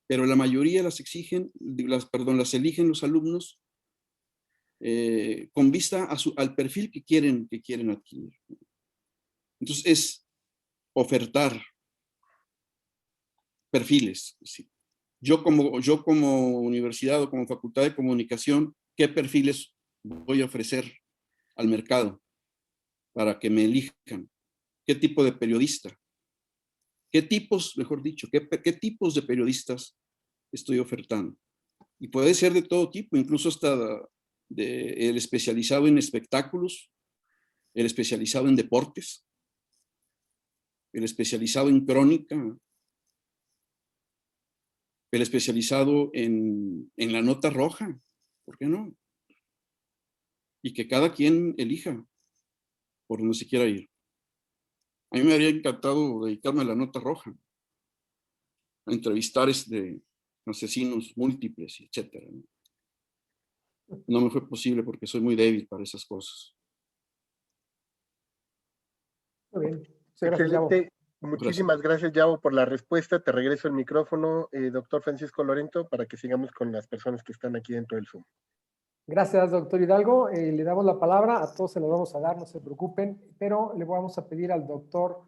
pero la mayoría las eligen los alumnos con vista al perfil que quieren adquirir. Entonces es ofertar perfiles. ¿Sí? Yo como universidad o como facultad de comunicación, ¿qué perfiles voy a ofrecer al mercado para que me elijan? ¿Qué tipo de periodista? ¿Qué tipos, mejor dicho, qué tipos de periodistas estoy ofertando? Y puede ser de todo tipo, incluso hasta el especializado en espectáculos, el especializado en deportes, el especializado en crónica, el especializado en la nota roja, ¿por qué no? Y que cada quien elija por donde se quiera ir. A mí me habría encantado dedicarme a la nota roja, a entrevistar asesinos múltiples, etc. No me fue posible porque soy muy débil para esas cosas. Muy bien. Muchas gracias, Yavo. Excelente. Muchísimas gracias, Yavo, por la respuesta. Te regreso el micrófono, doctor Francisco Lorento, para que sigamos con las personas que están aquí dentro del Zoom. Gracias, doctor Hidalgo. Le damos la palabra, a todos se la vamos a dar, no se preocupen, pero le vamos a pedir al doctor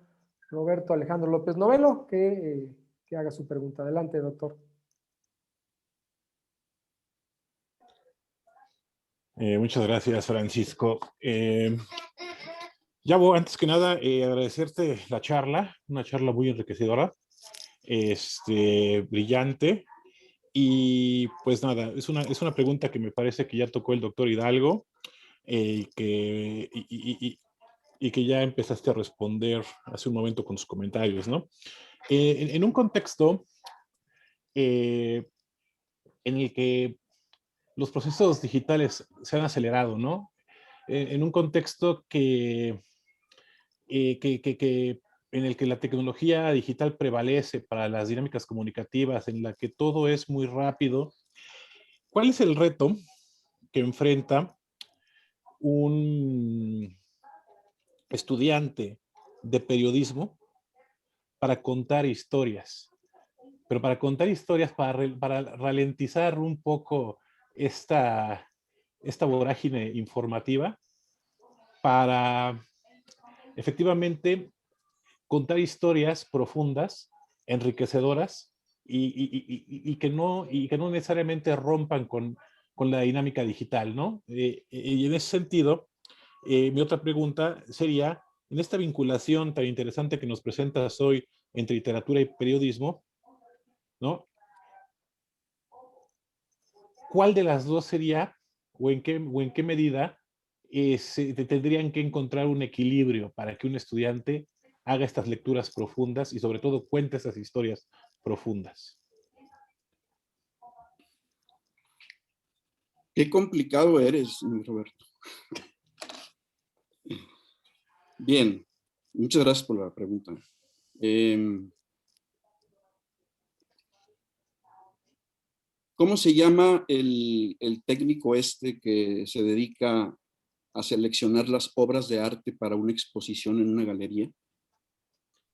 Roberto Alejandro López Novelo que haga su pregunta. Adelante, doctor. Muchas gracias, Francisco. Yavo, antes que nada, agradecerte la charla, una charla muy enriquecedora, brillante, y pues nada, es una pregunta que me parece que ya tocó el doctor Hidalgo, y y que ya empezaste a responder hace un momento con tus comentarios, ¿no? En un contexto en el que los procesos digitales se han acelerado, ¿no? En un contexto en el que la tecnología digital prevalece para las dinámicas comunicativas, en la que todo es muy rápido, ¿cuál es el reto que enfrenta un estudiante de periodismo para contar historias? Pero para contar historias, para ralentizar un poco esta vorágine informativa, para efectivamente contar historias profundas, enriquecedoras y que no necesariamente rompan con la dinámica digital, ¿no? Y en ese sentido, mi otra pregunta sería, en esta vinculación tan interesante que nos presentas hoy entre literatura y periodismo, ¿no? ¿Cuál de las dos sería, o en qué medida tendrían que encontrar un equilibrio para que un estudiante haga estas lecturas profundas y sobre todo cuente esas historias profundas? Qué complicado eres, Roberto. Bien, muchas gracias por la pregunta. ¿Cómo se llama el técnico este que se dedica a seleccionar las obras de arte para una exposición en una galería?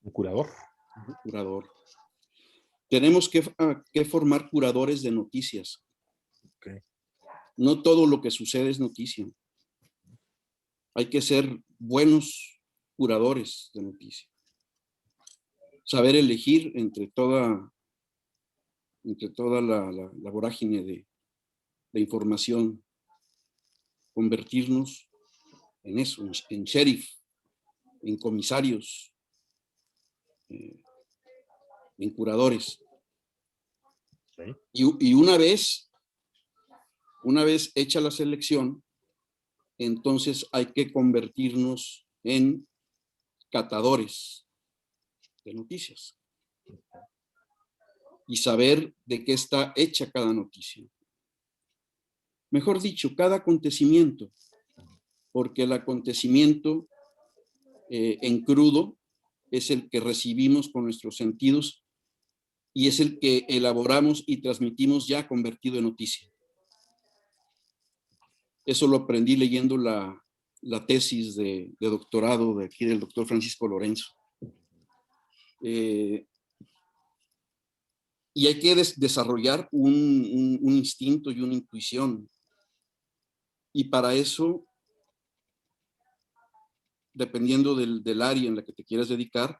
¿Un curador? Un curador. Tenemos que formar curadores de noticias. Okay. No todo lo que sucede es noticia. Hay que ser buenos curadores de noticias. Saber elegir entre toda la vorágine de información, convertirnos en eso, en sheriff, en comisarios, en curadores. Sí. Y una vez hecha la selección, entonces hay que convertirnos en catadores de noticias y saber de qué está hecha cada noticia. Mejor dicho, cada acontecimiento, porque el acontecimiento en crudo es el que recibimos con nuestros sentidos y es el que elaboramos y transmitimos ya convertido en noticia. Eso lo aprendí leyendo la tesis de doctorado de aquí del doctor Francisco Lorenzo. Y hay que desarrollar un instinto y una intuición. Y para eso, dependiendo del área en la que te quieras dedicar,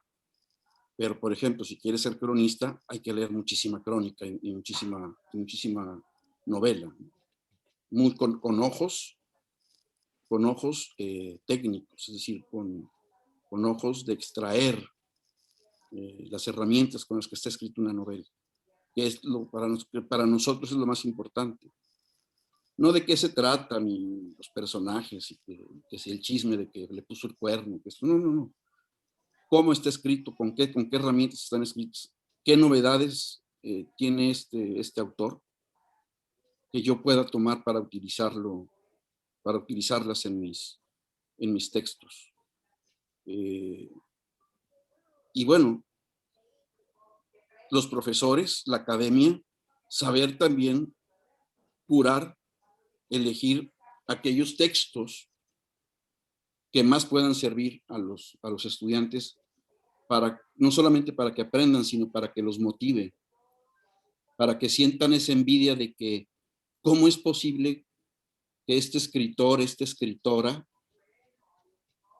pero por ejemplo, si quieres ser cronista, hay que leer muchísima crónica y muchísima novela, muy con ojos técnicos, es decir, con ojos de extraer las herramientas con las que está escrita una novela, que es para nosotros es lo más importante. No de qué se trata, ni los personajes, y que si el chisme de que le puso el cuerno, que esto, no. Cómo está escrito, con qué herramientas están escritas, qué novedades tiene este autor que yo pueda tomar para utilizarlas en mis textos. Y bueno, los profesores, la academia, saber también curar, elegir aquellos textos que más puedan servir a los estudiantes, no solamente para que aprendan, sino para que los motive, para que sientan esa envidia de que cómo es posible que este escritor, esta escritora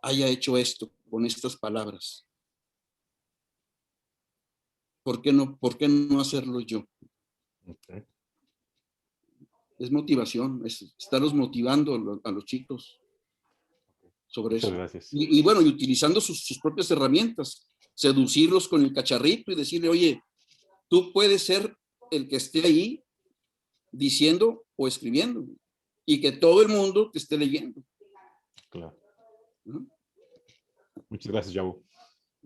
haya hecho esto con estas palabras. ¿Por qué no hacerlo yo? Okay. Es motivación, es estarlos motivando a los chicos sobre Muchas eso. gracias. Y bueno, y utilizando sus propias herramientas, seducirlos con el cacharrito y decirle, oye, tú puedes ser el que esté ahí diciendo o escribiendo y que todo el mundo te esté leyendo. Claro. ¿No? Muchas gracias, Yabo.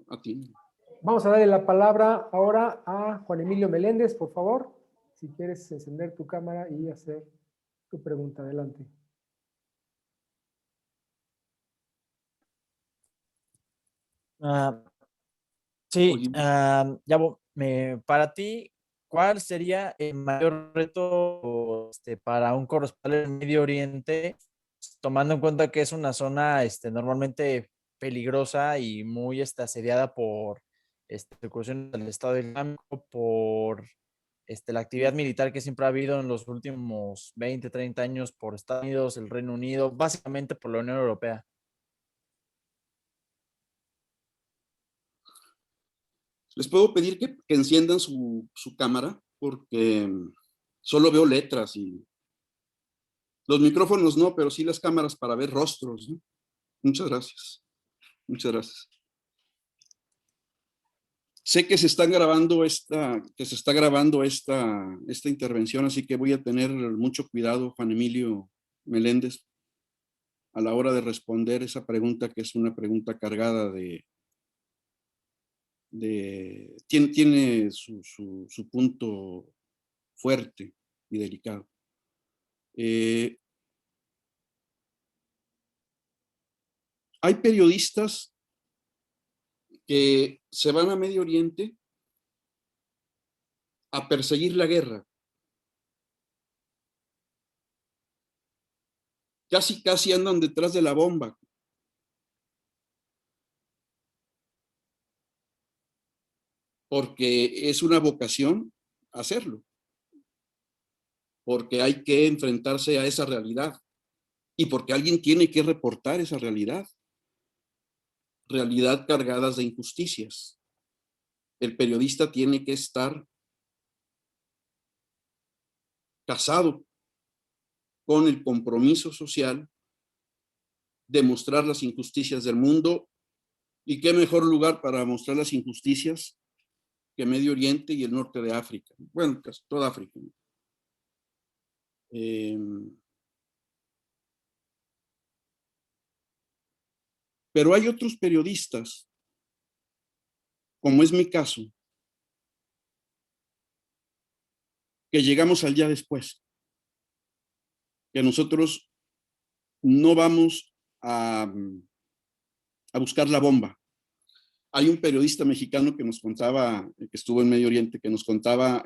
A ti. Vamos a darle la palabra ahora a Juan Emilio Meléndez, por favor. Si quieres encender tu cámara y hacer tu pregunta. Adelante. Sí, Oye, Yabo, para ti, ¿cuál sería el mayor reto para un corresponsal en Medio Oriente, tomando en cuenta que es una zona normalmente peligrosa y muy asediada por incursiones del Estado Islámico, por la actividad militar que siempre ha habido en los últimos 20, 30 años por Estados Unidos, el Reino Unido, básicamente por la Unión Europea? les puedo pedir que enciendan su cámara porque solo veo letras y los micrófonos no, pero sí las cámaras para ver rostros, ¿no? Muchas gracias. Muchas gracias. Sé que se está grabando esta intervención, así que voy a tener mucho cuidado, Juan Emilio Meléndez, a la hora de responder esa pregunta, que es una pregunta cargada tiene su punto fuerte y delicado. Hay periodistas que se van a Medio Oriente a perseguir la guerra. Casi andan detrás de la bomba. Porque es una vocación hacerlo. Porque hay que enfrentarse a esa realidad. Y porque alguien tiene que reportar esa realidad. Realidad cargadas de injusticias. El periodista tiene que estar casado con el compromiso social de mostrar las injusticias del mundo. ¿Y qué mejor lugar para mostrar las injusticias que Medio Oriente y el norte de África? Bueno, casi toda África. Pero hay otros periodistas, como es mi caso, que llegamos al día después, que nosotros no vamos a buscar la bomba. Hay un periodista mexicano que nos contaba, que estuvo en Medio Oriente, que nos contaba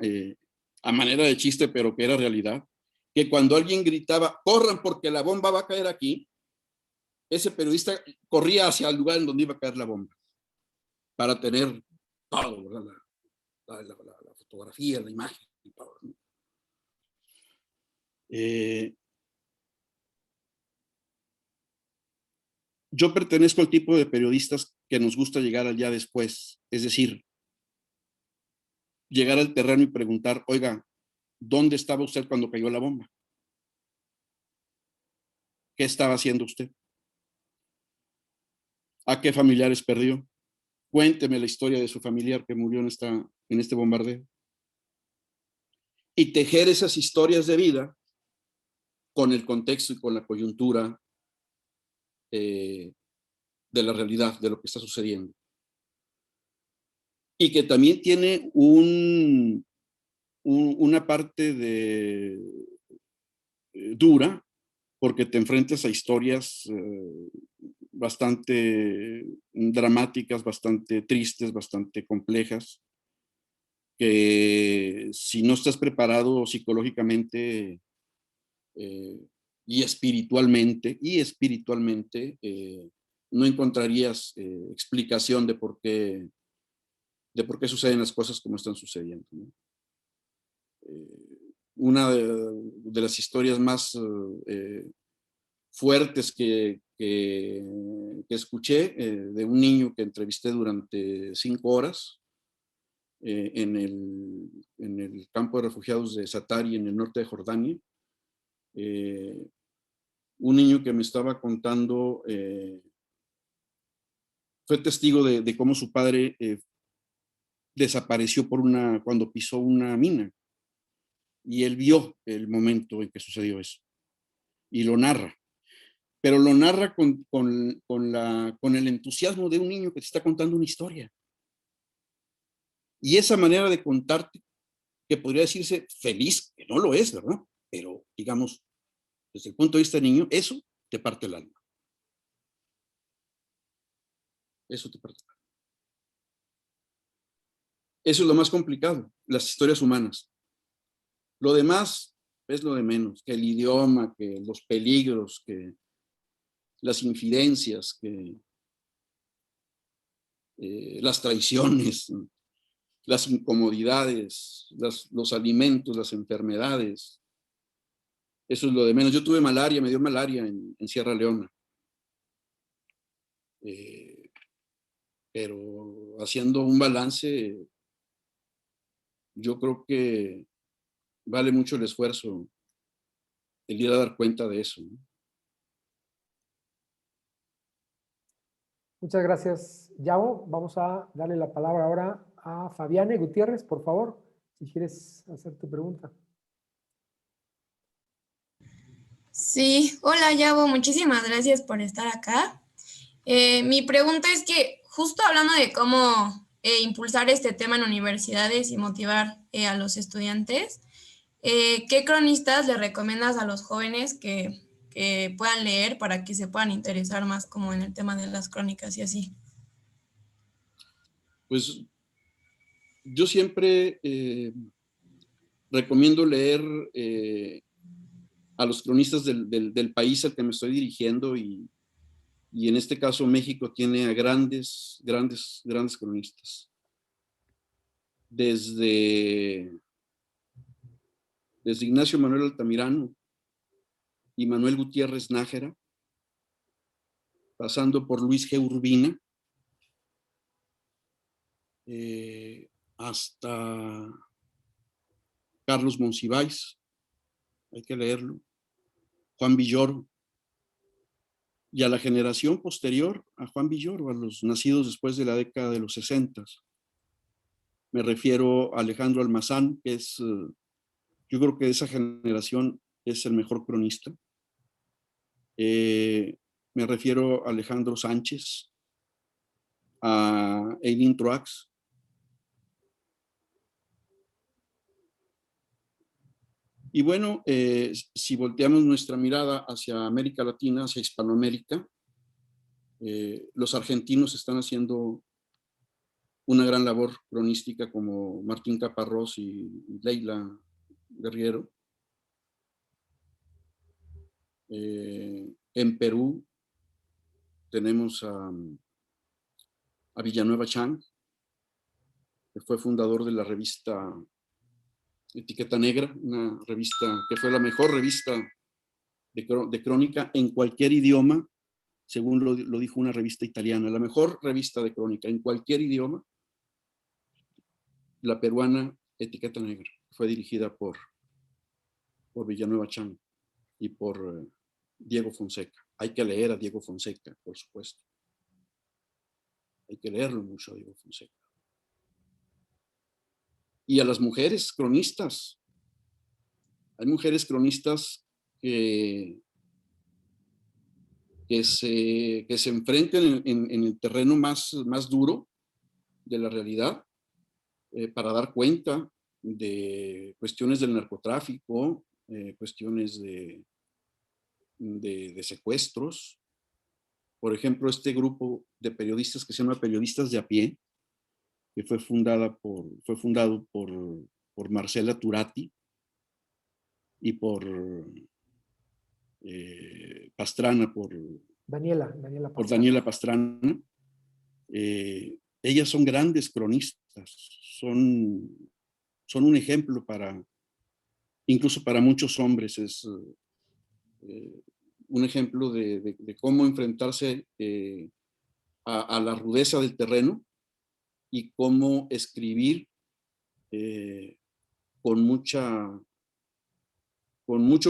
a manera de chiste, pero que era realidad, que cuando alguien gritaba, corran porque la bomba va a caer aquí, ese periodista corría hacia el lugar en donde iba a caer la bomba, para tener todo, ¿verdad? La fotografía, la imagen. Todo, ¿no? Yo pertenezco al tipo de periodistas que nos gusta llegar al día después, es decir, llegar al terreno y preguntar, oiga, ¿dónde estaba usted cuando cayó la bomba? ¿Qué estaba haciendo usted? ¿A qué familiares perdió? Cuénteme la historia de su familiar que murió en este bombardeo. Y tejer esas historias de vida con el contexto y con la coyuntura de la realidad, de lo que está sucediendo. Y que también tiene una parte dura, porque te enfrentas a historias bastante dramáticas, bastante tristes, bastante complejas, que si no estás preparado psicológicamente y espiritualmente, no encontrarías explicación de por qué suceden las cosas como están sucediendo, ¿no? Una de las historias más fuertes que escuché de un niño que entrevisté durante 5 horas en el campo de refugiados de Zatari, en el norte de Jordania. Un niño que me estaba contando, fue testigo de cómo su padre desapareció cuando pisó una mina. Y él vio el momento en que sucedió eso. Y lo narra. pero lo narra con el entusiasmo de un niño que te está contando una historia. Y esa manera de contarte, que podría decirse feliz, que no lo es, ¿verdad? Pero, digamos, desde el punto de vista del niño, eso te parte el alma. Eso te parte el alma. Eso es lo más complicado, las historias humanas. Lo demás es lo de menos, que el idioma, que los peligros, que las infidencias, que las traiciones, las incomodidades, los alimentos, las enfermedades. Eso es lo de menos. Yo tuve malaria, me dio malaria en Sierra Leona. Pero haciendo un balance, yo creo que vale mucho el esfuerzo el ir a dar cuenta de eso, ¿no? Muchas gracias, Yavo. Vamos a darle la palabra ahora a Fabiane Gutiérrez, por favor, si quieres hacer tu pregunta. Sí, hola Yavo, muchísimas gracias por estar acá. Mi pregunta es que justo hablando de cómo impulsar este tema en universidades y motivar a los estudiantes, ¿qué cronistas le recomiendas a los jóvenes que puedan leer para que se puedan interesar más como en el tema de las crónicas y así? Pues yo siempre recomiendo leer a los cronistas del país al que me estoy dirigiendo y en este caso México tiene a grandes cronistas. Desde Ignacio Manuel Altamirano y Manuel Gutiérrez Nájera, pasando por Luis G. Urbina, hasta Carlos Monsiváis, hay que leerlo, Juan Villoro, y a la generación posterior a Juan Villoro, a los nacidos después de la década de los 60. Me refiero a Alejandro Almazán, que es, yo creo que de esa generación es el mejor cronista. Me refiero a Alejandro Sánchez, a Eileen Truax. Y bueno, si volteamos nuestra mirada hacia América Latina, hacia Hispanoamérica, los argentinos están haciendo una gran labor cronística como Martín Caparrós y Leila Guerriero. En Perú tenemos a Villanueva Chang, que fue fundador de la revista Etiqueta Negra, una revista que fue la mejor revista de crónica en cualquier idioma, según lo dijo una revista italiana, la mejor revista de crónica en cualquier idioma, la peruana Etiqueta Negra, fue dirigida por Villanueva Chang y por Diego Fonseca. Hay que leer a Diego Fonseca, por supuesto. Hay que leerlo mucho a Diego Fonseca. Y a las mujeres cronistas. Hay mujeres cronistas que se enfrenten en el terreno más duro de la realidad para dar cuenta de cuestiones del narcotráfico, cuestiones de secuestros. Por ejemplo, este grupo de periodistas que se llama Periodistas de a Pie, que fue fundado por Marcela Turati y por Pastrana, por Daniela Pastrana. Ellas son grandes cronistas, son un ejemplo incluso para muchos hombres. Es un ejemplo de cómo enfrentarse a la rudeza del terreno y cómo escribir con mucho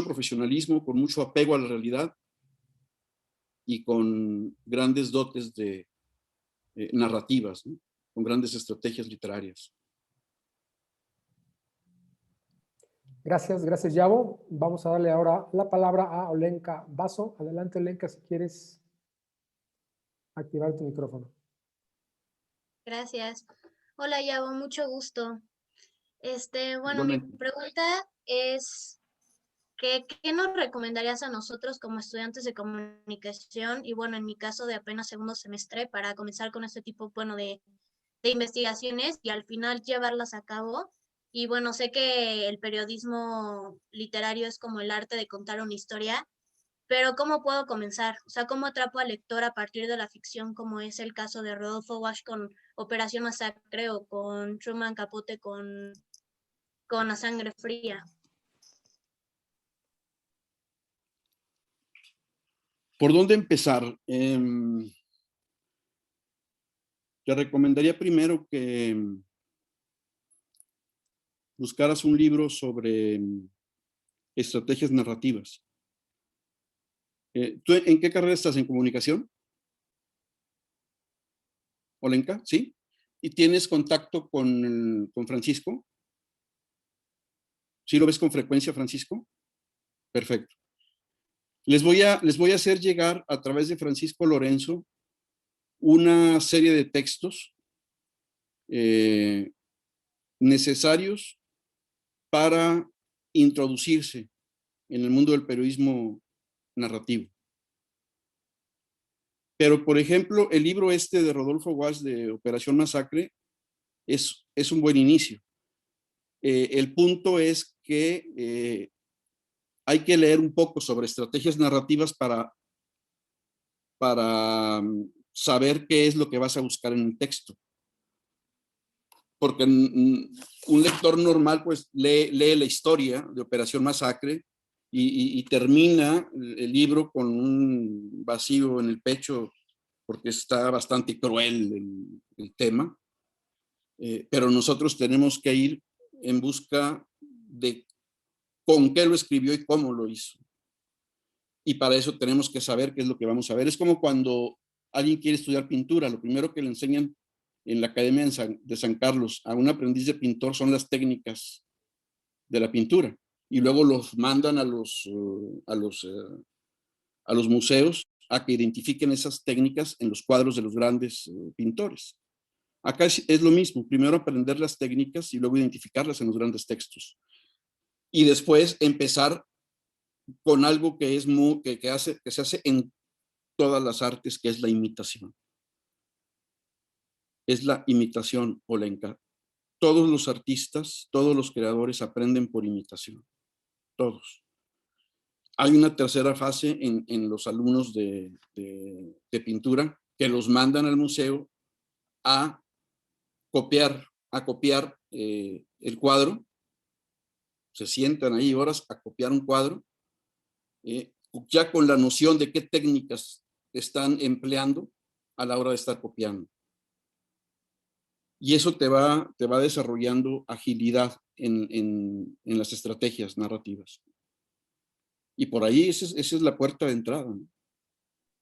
profesionalismo, con mucho apego a la realidad y con grandes dotes de narrativas, ¿no? Con grandes estrategias literarias. Gracias, gracias, Yavo. Vamos a darle ahora la palabra a Olenka Basso. Adelante, Olenka, si quieres activar tu micrófono. Gracias. Hola, Yavo, mucho gusto. Bueno, mi Igualmente. pregunta es, ¿qué nos recomendarías a nosotros como estudiantes de comunicación? Y bueno, en mi caso de apenas segundo semestre, para comenzar con este tipo, bueno, de investigaciones y al final llevarlas a cabo. Y bueno, sé que el periodismo literario es como el arte de contar una historia, pero ¿cómo puedo comenzar? O sea, ¿cómo atrapo al lector a partir de la ficción, como es el caso de Rodolfo Walsh con Operación Masacre o con Truman Capote con A Sangre Fría? ¿Por dónde empezar? Te recomendaría primero que buscaras un libro sobre estrategias narrativas. ¿Tú en qué carrera estás? ¿En comunicación? Olenka, ¿sí? ¿Y tienes contacto con Francisco? ¿Sí lo ves con frecuencia, Francisco? Perfecto. Les voy a hacer llegar a través de Francisco Lorenzo una serie de textos necesarios para introducirse en el mundo del periodismo narrativo. Pero, por ejemplo, el libro este de Rodolfo Walsh de Operación Masacre es un buen inicio. El punto es que hay que leer un poco sobre estrategias narrativas para saber qué es lo que vas a buscar en un texto. Porque un lector normal pues lee la historia de Operación Masacre y termina el libro con un vacío en el pecho porque está bastante cruel el tema. Pero nosotros tenemos que ir en busca de con qué lo escribió y cómo lo hizo. Y para eso tenemos que saber qué es lo que vamos a ver. Es como cuando alguien quiere estudiar pintura, lo primero que le enseñan en la Academia de San Carlos a un aprendiz de pintor son las técnicas de la pintura. Y luego los mandan a los museos a que identifiquen esas técnicas en los cuadros de los grandes pintores. Acá es lo mismo, primero aprender las técnicas y luego identificarlas en los grandes textos. Y después empezar con algo que se hace en todas las artes, que es la imitación. Es la imitación, Olenka. Todos los artistas, todos los creadores aprenden por imitación. Todos. Hay una tercera fase en los alumnos de pintura que los mandan al museo a copiar el cuadro. Se sientan ahí horas a copiar un cuadro, ya con la noción de qué técnicas están empleando a la hora de estar copiando. Y eso te va desarrollando agilidad en las estrategias narrativas. Y por ahí esa es la puerta de entrada, ¿no?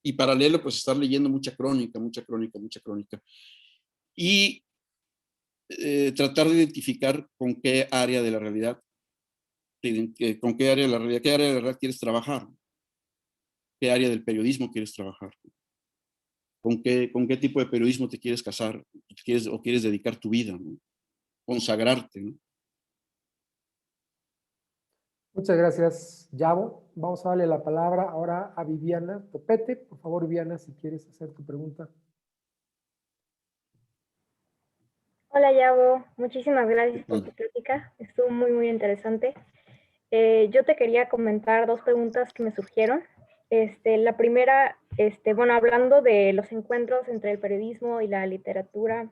Y paralelo, pues estar leyendo mucha crónica. Y tratar de identificar con qué área de la realidad, qué área de la realidad quieres trabajar, qué área del periodismo quieres trabajar, con qué tipo de periodismo te quieres casar, quieres dedicar tu vida, ¿no? Consagrarte, ¿no? Muchas gracias, Yavo. Vamos a darle la palabra ahora a Viviana Topete. Por favor, Viviana, si quieres hacer tu pregunta. Hola, Yavo. Muchísimas gracias por tu plática. Estuvo muy, muy interesante. Yo te quería comentar dos preguntas que me surgieron. La primera, bueno, hablando de los encuentros entre el periodismo y la literatura,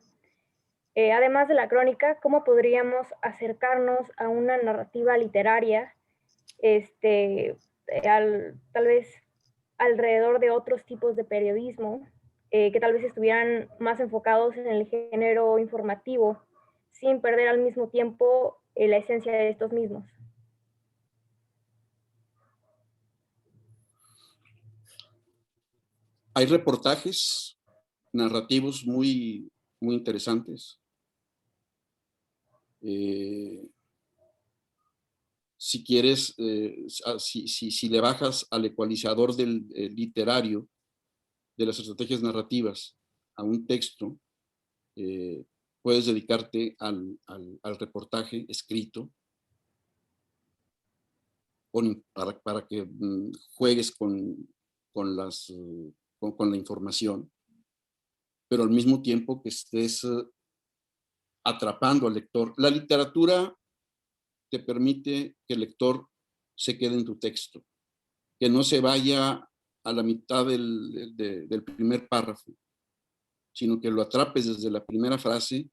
además de la crónica, ¿cómo podríamos acercarnos a una narrativa literaria, tal vez alrededor de otros tipos de periodismo, que tal vez estuvieran más enfocados en el género informativo, sin perder al mismo tiempo la esencia de estos mismos? Hay reportajes narrativos muy, muy interesantes. si quieres, si le bajas al ecualizador del literario de las estrategias narrativas a un texto, puedes dedicarte al reportaje escrito para que juegues con la información, pero al mismo tiempo que estés atrapando al lector. La literatura te permite que el lector se quede en tu texto, que no se vaya a la mitad del primer párrafo, sino que lo atrapes desde la primera frase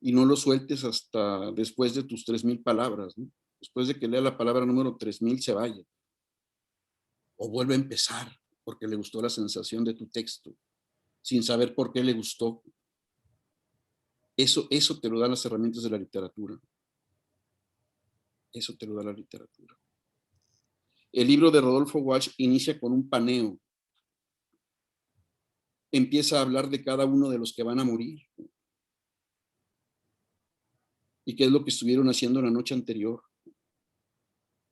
y no lo sueltes hasta después de tus 3000 palabras, ¿no? Después de que lea la palabra número 3000 se vaya. O vuelve a empezar porque le gustó la sensación de tu texto, sin saber por qué le gustó. Eso te lo dan las herramientas de la literatura. Eso te lo da la literatura. El libro de Rodolfo Walsh inicia con un paneo. Empieza a hablar de cada uno de los que van a morir. Y qué es lo que estuvieron haciendo la noche anterior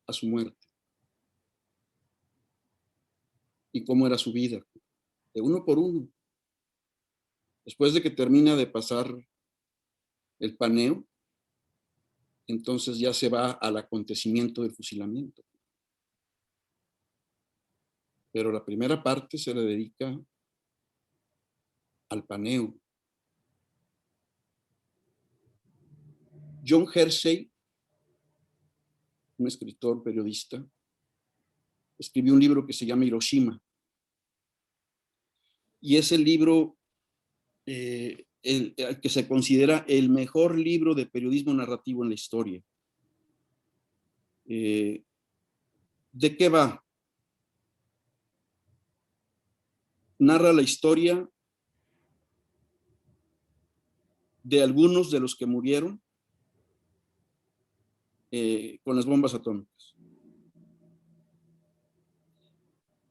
a su muerte. Y cómo era su vida, de uno por uno. Después de que termina de pasar el paneo, entonces ya se va al acontecimiento del fusilamiento. Pero la primera parte se le dedica al paneo. John Hersey, un escritor, periodista, escribió un libro que se llama Hiroshima. Y ese libro, el que se considera el mejor libro de periodismo narrativo en la historia. ¿De qué va? Narra la historia de algunos de los que murieron con las bombas atómicas.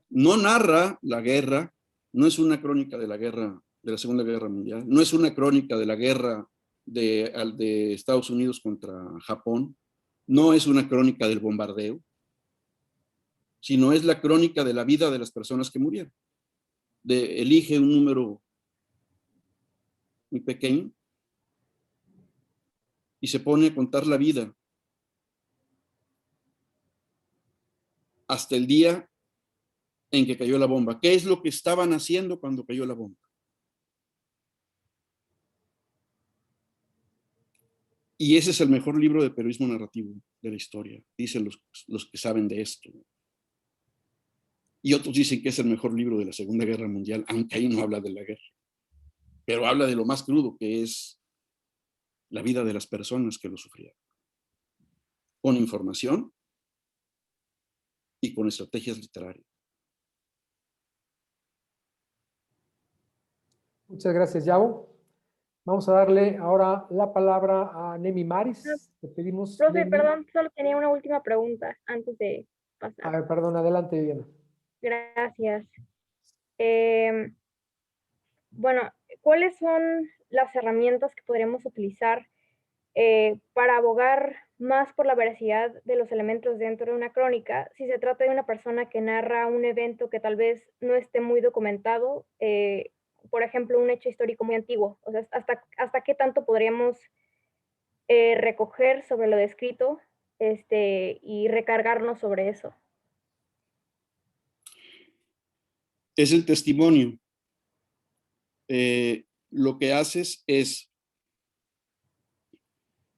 No narra la guerra, no es una crónica de la guerra, de la Segunda Guerra Mundial, no es una crónica de la guerra de Estados Unidos contra Japón, no es una crónica del bombardeo, sino es la crónica de la vida de las personas que murieron. Elige un número muy pequeño y se pone a contar la vida hasta el día en que cayó la bomba. ¿Qué es lo que estaban haciendo cuando cayó la bomba? Y ese es el mejor libro de periodismo narrativo de la historia, dicen los que saben de esto. Y otros dicen que es el mejor libro de la Segunda Guerra Mundial, aunque ahí no habla de la guerra. Pero habla de lo más crudo, que es la vida de las personas que lo sufrieron. Con información y con estrategias literarias. Muchas gracias, Yavo. Vamos a darle ahora la palabra a Nemi Maris. Te pedimos. Profe, Nemi. perdón, solo tenía una última pregunta antes de pasar. A ver, perdón, adelante, Diana. Gracias. Bueno, ¿cuáles son las herramientas que podríamos utilizar para abogar más por la veracidad de los elementos dentro de una crónica si se trata de una persona que narra un evento que tal vez no esté muy documentado? Por ejemplo, un hecho histórico muy antiguo. O sea, ¿hasta qué tanto podríamos recoger sobre lo descrito y recargarnos sobre eso? Es el testimonio. Lo que haces es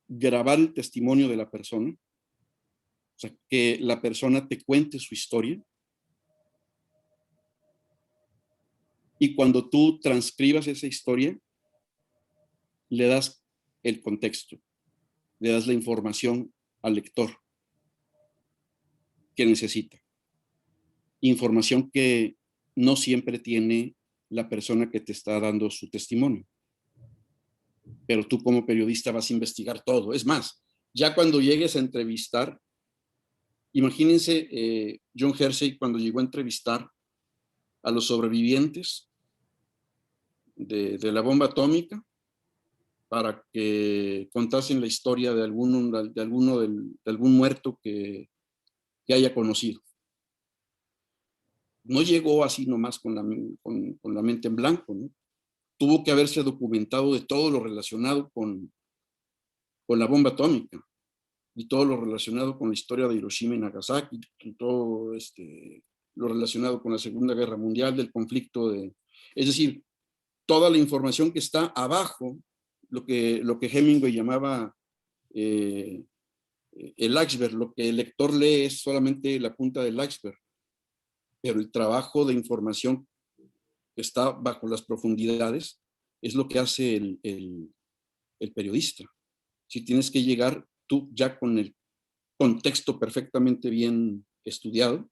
grabar el testimonio de la persona, o sea, que la persona te cuente su historia, y cuando tú transcribas esa historia, le das el contexto, le das la información al lector que necesita. Información que no siempre tiene la persona que te está dando su testimonio. Pero tú como periodista vas a investigar todo. Es más, ya cuando llegues a entrevistar, imagínense John Hersey cuando llegó a entrevistar a los sobrevivientes de la bomba atómica, para que contasen la historia de algún muerto que haya conocido. No llegó así nomás con la mente en blanco, ¿no? Tuvo que haberse documentado de todo lo relacionado con la bomba atómica y todo lo relacionado con la historia de Hiroshima y Nagasaki, y todo lo relacionado con la Segunda Guerra Mundial, del conflicto es decir, toda la información que está abajo, lo que Hemingway llamaba el iceberg. Lo que el lector lee es solamente la punta del iceberg, pero el trabajo de información que está bajo las profundidades es lo que hace el periodista. Si tienes que llegar tú ya con el contexto perfectamente bien estudiado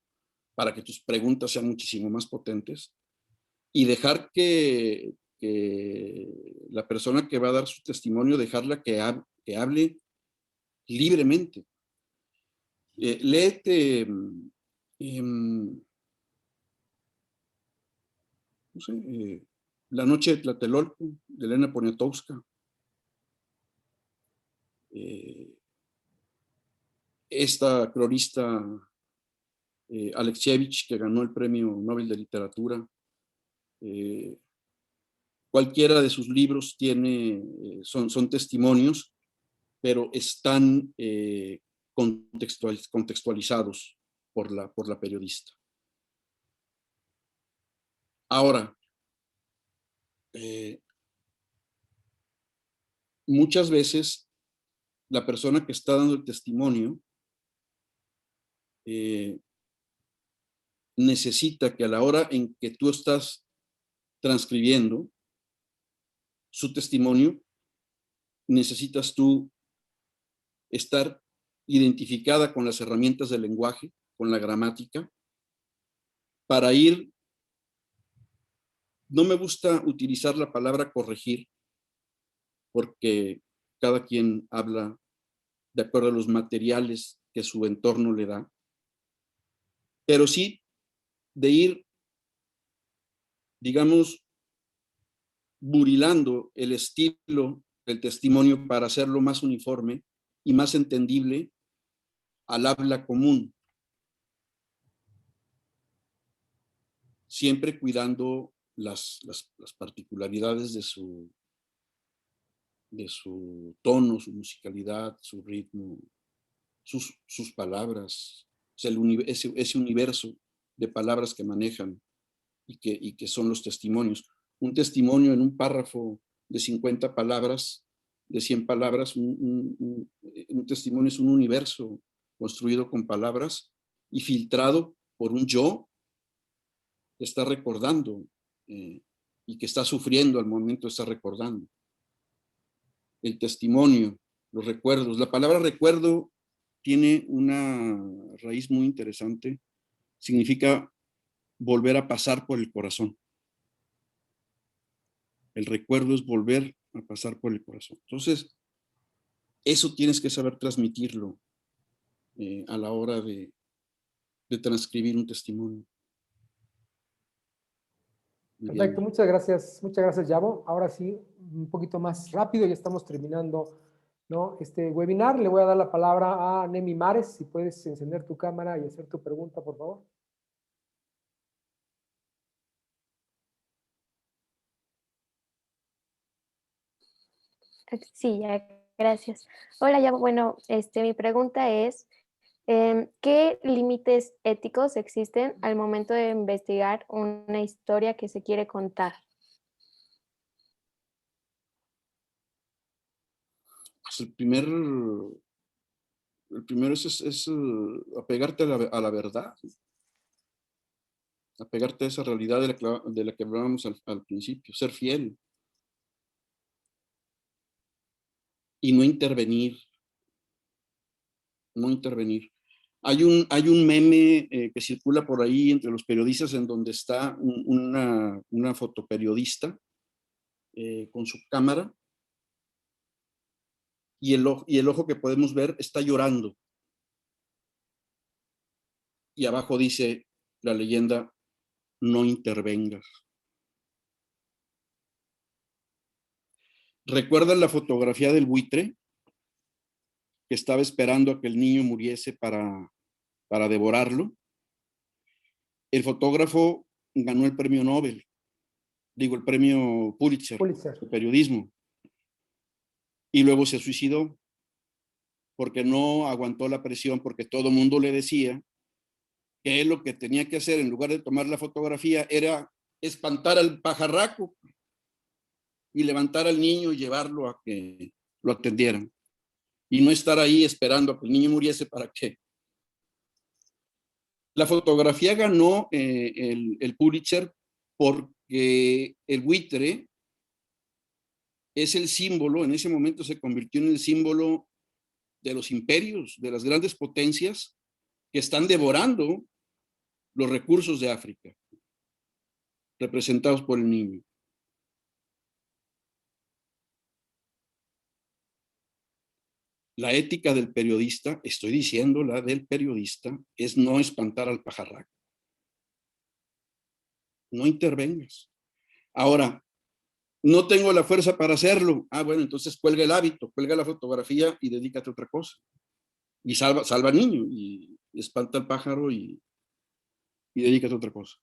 para que tus preguntas sean muchísimo más potentes, y dejar que la persona que va a dar su testimonio, dejarla que hable libremente. Léete no sé, La noche de Tlatelolco, de Elena Poniatowska. Esta cronista Alexievich, que ganó el Premio Nobel de Literatura. Cualquiera de sus libros son testimonios, pero están contextualizados por la periodista. Ahora, muchas veces la persona que está dando el testimonio necesita que a la hora en que tú estás transcribiendo su testimonio, necesitas tú estar identificada con las herramientas del lenguaje, con la gramática, para ir. No me gusta utilizar la palabra corregir, porque cada quien habla de acuerdo a los materiales que su entorno le da, pero sí de ir, digamos, burilando el estilo del testimonio para hacerlo más uniforme y más entendible al habla común, siempre cuidando las particularidades de su tono, su musicalidad, su ritmo, sus palabras, ese universo de palabras que manejan y que son los testimonios. Un testimonio en un párrafo de 50 palabras, de 100 palabras, un testimonio es un universo construido con palabras y filtrado por un yo que está recordando y que está sufriendo al momento de estar recordando. El testimonio, los recuerdos. La palabra recuerdo tiene una raíz muy interesante. Significa volver a pasar por el corazón. El recuerdo es volver a pasar por el corazón. Entonces, eso tienes que saber transmitirlo a la hora de transcribir un testimonio. Perfecto, muchas gracias, Yavo. Ahora sí, un poquito más rápido, ya estamos terminando, ¿no? Este webinar. Le voy a dar la palabra a Nemi Mares, si puedes encender tu cámara y hacer tu pregunta, por favor. Sí, ya, gracias. Hola, Yavo. Bueno, mi pregunta es, ¿qué límites éticos existen al momento de investigar una historia que se quiere contar? Pues el primero es apegarte a la verdad, apegarte a esa realidad de la que hablábamos al principio, ser fiel y no intervenir. Hay un meme que circula por ahí entre los periodistas en donde está una fotoperiodista con su cámara y el ojo que podemos ver está llorando. Y abajo dice la leyenda, no intervengas. ¿Recuerdan la fotografía del buitre que estaba esperando a que el niño muriese para devorarlo? El fotógrafo ganó el premio Nobel, el premio Pulitzer de periodismo, y luego se suicidó porque no aguantó la presión, porque todo el mundo le decía que él lo que tenía que hacer en lugar de tomar la fotografía era espantar al pajarraco y levantar al niño y llevarlo a que lo atendieran, y no estar ahí esperando a que el niño muriese para que... La fotografía ganó el Pulitzer porque el buitre es el símbolo, en ese momento se convirtió en el símbolo de los imperios, de las grandes potencias que están devorando los recursos de África, representados por el niño. La ética del periodista, estoy diciendo la del periodista, es no espantar al pajarraco. No intervengas. Ahora, no tengo la fuerza para hacerlo. Ah, bueno, entonces cuelga el hábito, cuelga la fotografía y dedícate a otra cosa. Y salva al niño y espanta al pájaro y dedícate a otra cosa.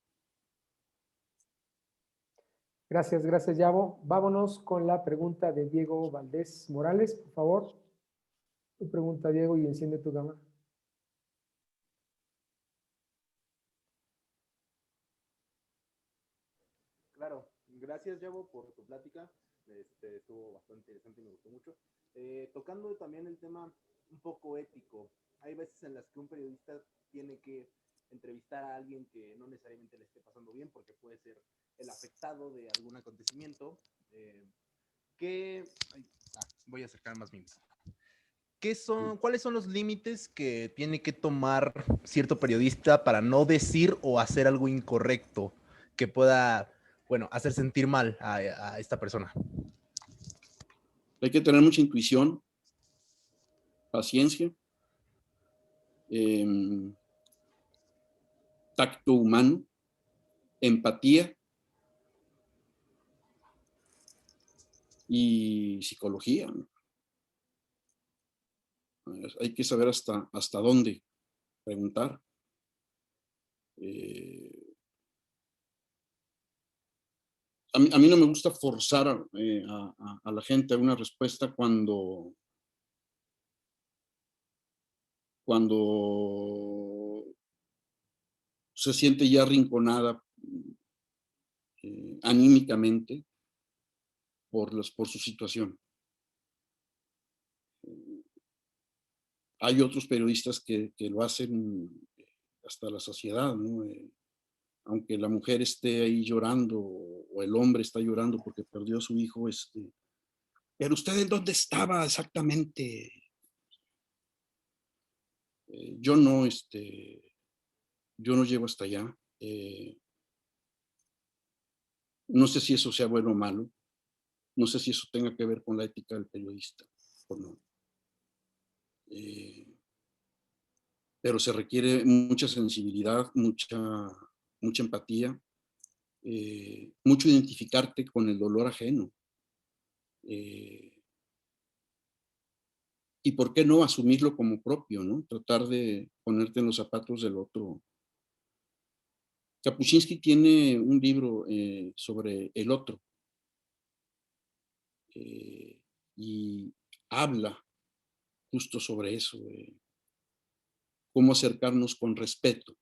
Gracias, gracias, Yavo. Vámonos con la pregunta de Diego Valdés Morales, por favor. Tu pregunta, Diego, y enciende tu cámara. Claro, gracias, Yavo, por tu plática. Estuvo bastante interesante y me gustó mucho. Tocando también el tema un poco ético, hay veces en las que un periodista tiene que entrevistar a alguien que no necesariamente le esté pasando bien, porque puede ser el afectado de algún acontecimiento. Voy a acercar más bien. ¿Cuáles son los límites que tiene que tomar cierto periodista para no decir o hacer algo incorrecto que pueda, bueno, hacer sentir mal a esta persona? Hay que tener mucha intuición, paciencia, tacto humano, empatía y psicología, ¿no? Hay que saber hasta dónde preguntar. A mí no me gusta forzar a la gente a una respuesta cuando se siente ya arrinconada anímicamente por su situación. Hay otros periodistas que lo hacen hasta la saciedad, ¿no? Aunque la mujer esté ahí llorando o el hombre está llorando porque perdió a su hijo, pero usted ¿en dónde estaba exactamente? Yo no llego hasta allá. No sé si eso sea bueno o malo. No sé si eso tenga que ver con la ética del periodista o no. Pero se requiere mucha sensibilidad, mucha empatía, mucho identificarte con el dolor ajeno. Y por qué no asumirlo como propio, ¿no? Tratar de ponerte en los zapatos del otro. Kapuscinski tiene un libro sobre el otro y habla justo sobre eso, cómo acercarnos con respeto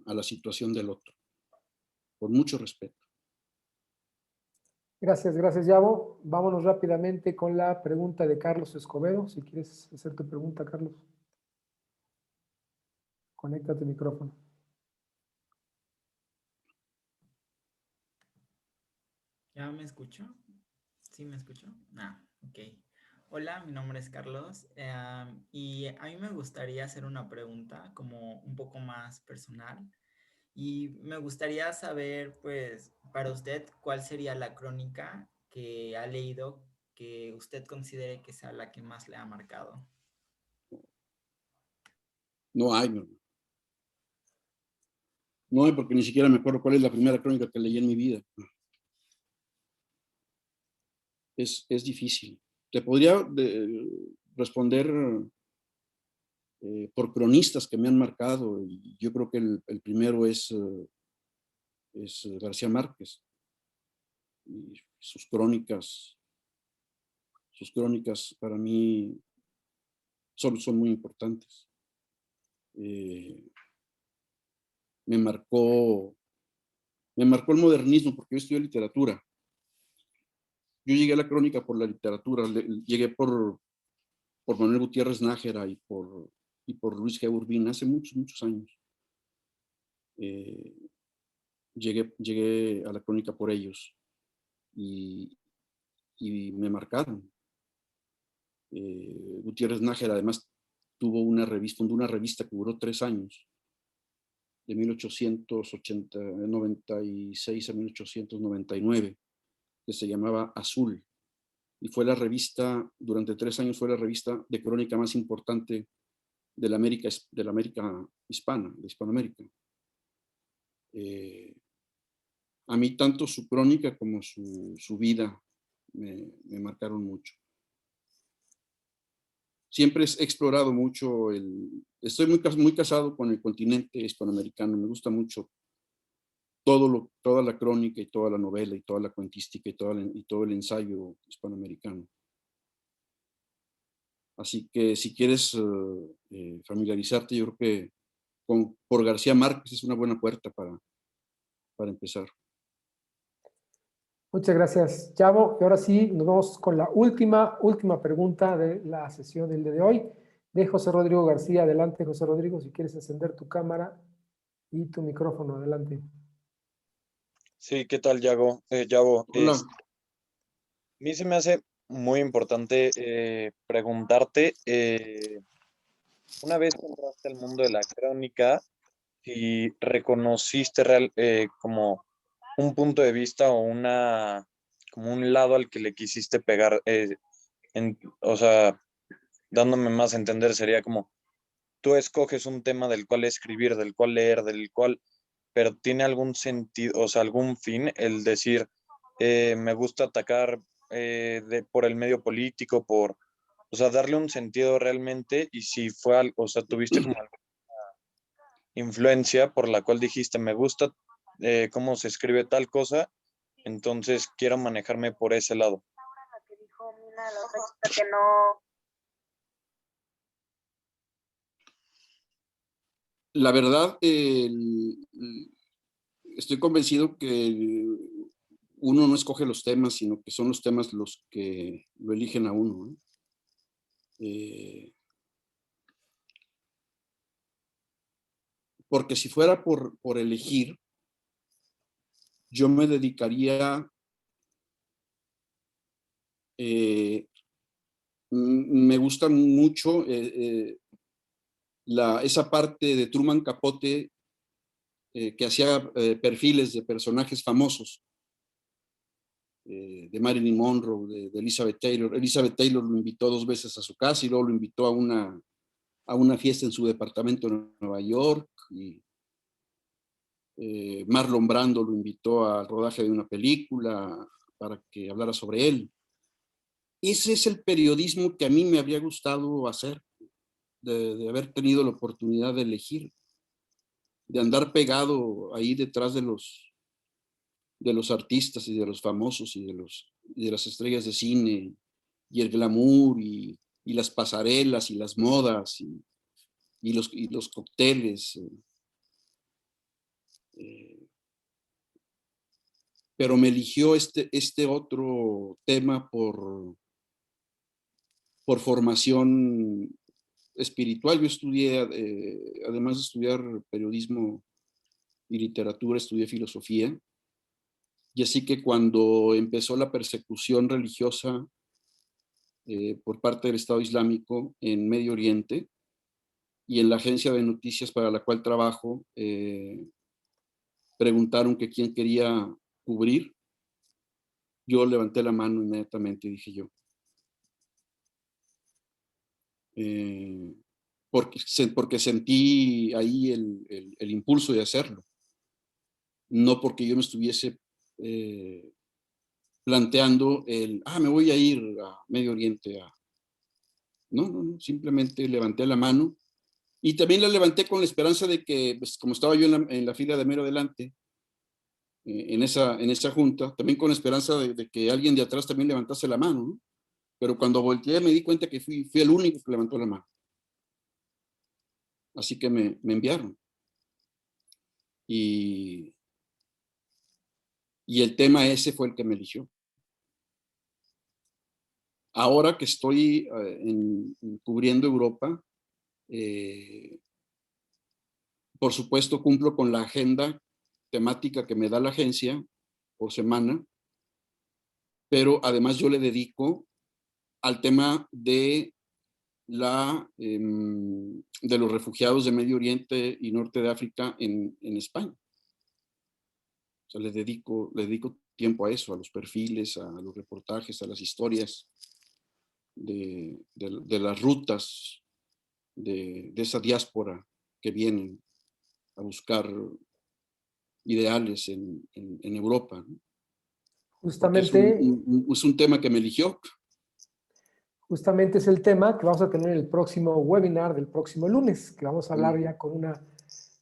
a la situación del otro, con mucho respeto. Gracias, gracias, Yavo. Vámonos rápidamente con la pregunta de Carlos Escobedo. Si quieres hacer tu pregunta, Carlos. Conecta tu micrófono. ¿Ya me escucho? ¿Sí me escucho? Ok. Hola, mi nombre es Carlos y a mí me gustaría hacer una pregunta como un poco más personal y me gustaría saber, pues, para usted, ¿cuál sería la crónica que ha leído que usted considere que sea la que más le ha marcado? No hay, no hay, porque ni siquiera me acuerdo cuál es la primera crónica que leí en mi vida. es difícil. Te podría responder por cronistas que me han marcado, y yo creo que el primero es García Márquez, y sus crónicas para mí son muy importantes. Me marcó el modernismo, porque yo estudié literatura. Yo llegué a la crónica por la literatura, llegué por Manuel Gutiérrez Nájera y por Luis G. Urbina hace muchos años. Llegué a la crónica por ellos y me marcaron. Gutiérrez Nájera además fundó una revista que duró 3 años, de 1896 a 1899, que se llamaba Azul, y fue la revista, durante 3 años fue la revista de crónica más importante de la América hispana, de Hispanoamérica. A mí tanto su crónica como su vida me marcaron mucho. Siempre he explorado mucho estoy muy casado con el continente hispanoamericano, me gusta mucho toda la crónica y toda la novela y toda la cuentística y todo el ensayo hispanoamericano. Así que si quieres familiarizarte, yo creo que por García Márquez es una buena puerta para empezar. Muchas gracias, Chavo. Y ahora sí, nos vamos con la última pregunta de la sesión del día de hoy, de José Rodrigo García. Adelante, José Rodrigo, si quieres encender tu cámara y tu micrófono. Adelante. Sí, ¿qué tal, Yago? Yavo, Hola. a mí se me hace muy importante preguntarte, una vez que entraste al mundo de la crónica, si reconociste como un punto de vista o como un lado al que le quisiste pegar, o sea, dándome más a entender, sería como, tú escoges un tema del cual escribir, del cual leer, pero tiene algún sentido, o sea, algún fin, el decir, me gusta atacar por el medio político, o sea, darle un sentido realmente, y si fue algo, o sea, tuviste como alguna influencia por la cual dijiste, me gusta cómo se escribe tal cosa, entonces quiero manejarme por ese lado. La verdad, estoy convencido que uno no escoge los temas, sino que son los temas los que lo eligen a uno, ¿no? Porque si fuera por elegir, yo me dedicaría, me gusta mucho esa parte de Truman Capote que hacía perfiles de personajes famosos, de Marilyn Monroe, de Elizabeth Taylor. Elizabeth Taylor lo invitó 2 veces a su casa y luego lo invitó a una fiesta en su departamento en Nueva York, y Marlon Brando lo invitó al rodaje de una película para que hablara sobre él. Ese es el periodismo que a mí me habría gustado hacer, de haber tenido la oportunidad de elegir, de andar pegado ahí detrás de los artistas y de los famosos y de las estrellas de cine, y el glamour y las pasarelas y las modas y los cócteles. Pero me eligió este otro tema por formación espiritual. Yo estudié, además de estudiar periodismo y literatura, estudié filosofía. Y así que cuando empezó la persecución religiosa por parte del Estado Islámico en Medio Oriente, y en la agencia de noticias para la cual trabajo, preguntaron que quién quería cubrir, yo levanté la mano inmediatamente y dije yo. Porque sentí ahí el impulso de hacerlo, no porque yo me estuviese planteando me voy a ir a Medio Oriente. No, simplemente levanté la mano y también la levanté con la esperanza de que, pues, como estaba yo en la fila de mero adelante, en esa junta, también con la esperanza de que alguien de atrás también levantase la mano, ¿no? Pero cuando volteé me di cuenta que fui el único que levantó la mano. Así que me enviaron. Y el tema ese fue el que me eligió. Ahora que estoy cubriendo Europa, por supuesto cumplo con la agenda temática que me da la agencia por semana, pero además yo le dedico al tema de los refugiados de Medio Oriente y Norte de África en España. O sea, le dedico tiempo a eso, a los perfiles, a los reportajes, a las historias de las rutas de esa diáspora que vienen a buscar ideales en Europa, ¿no? Justamente es un tema que me eligió. Justamente es el tema que vamos a tener en el próximo webinar del próximo lunes, que vamos a hablar ya con una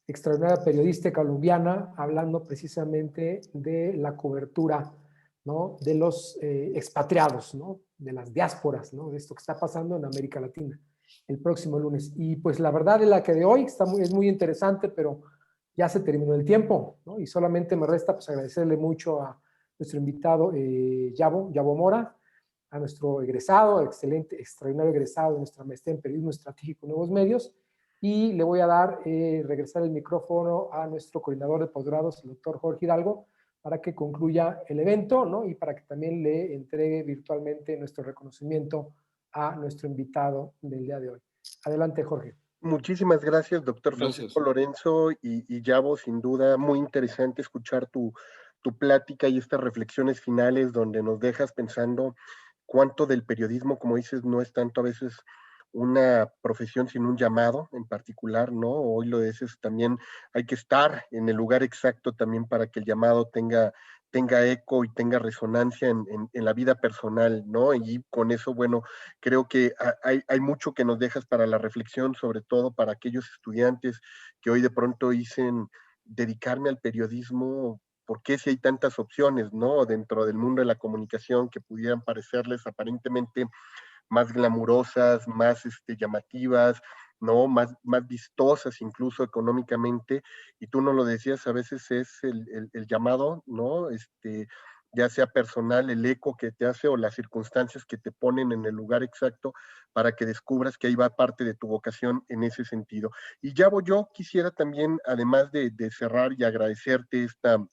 extraordinaria periodista colombiana, hablando precisamente de la cobertura, ¿no?, de los expatriados, ¿no?, de las diásporas, ¿no?, de esto que está pasando en América Latina, el próximo lunes. Y pues la verdad es la que de hoy es muy interesante, pero ya se terminó el tiempo, ¿no? Y solamente me resta pues agradecerle mucho a nuestro invitado Yavo Mora, a nuestro egresado, excelente, extraordinario egresado de nuestra maestría en Periodismo Estratégico y Nuevos Medios, y le voy a regresar el micrófono a nuestro coordinador de posgrados, el doctor Jorge Hidalgo, para que concluya el evento, ¿no?, y para que también le entregue virtualmente nuestro reconocimiento a nuestro invitado del día de hoy. Adelante, Jorge. Muchísimas gracias, doctor Francisco Lorenzo y Yavo, sin duda muy interesante escuchar tu plática y estas reflexiones finales donde nos dejas pensando cuánto del periodismo, como dices, no es tanto a veces una profesión, sino un llamado en particular, ¿no? Hoy lo dices, también hay que estar en el lugar exacto también para que el llamado tenga eco y tenga resonancia en la vida personal, ¿no? Y con eso, bueno, creo que hay mucho que nos dejas para la reflexión, sobre todo para aquellos estudiantes que hoy de pronto dicen dedicarme al periodismo. ¿Por qué si hay tantas opciones, ¿no?, dentro del mundo de la comunicación que pudieran parecerles aparentemente más glamurosas, más llamativas, ¿no?, más vistosas incluso económicamente? Y tú no lo decías, a veces es el llamado, ¿no?, ya sea personal, el eco que te hace o las circunstancias que te ponen en el lugar exacto para que descubras que ahí va parte de tu vocación en ese sentido. Y Yavo, yo quisiera también, además de cerrar y agradecerte esta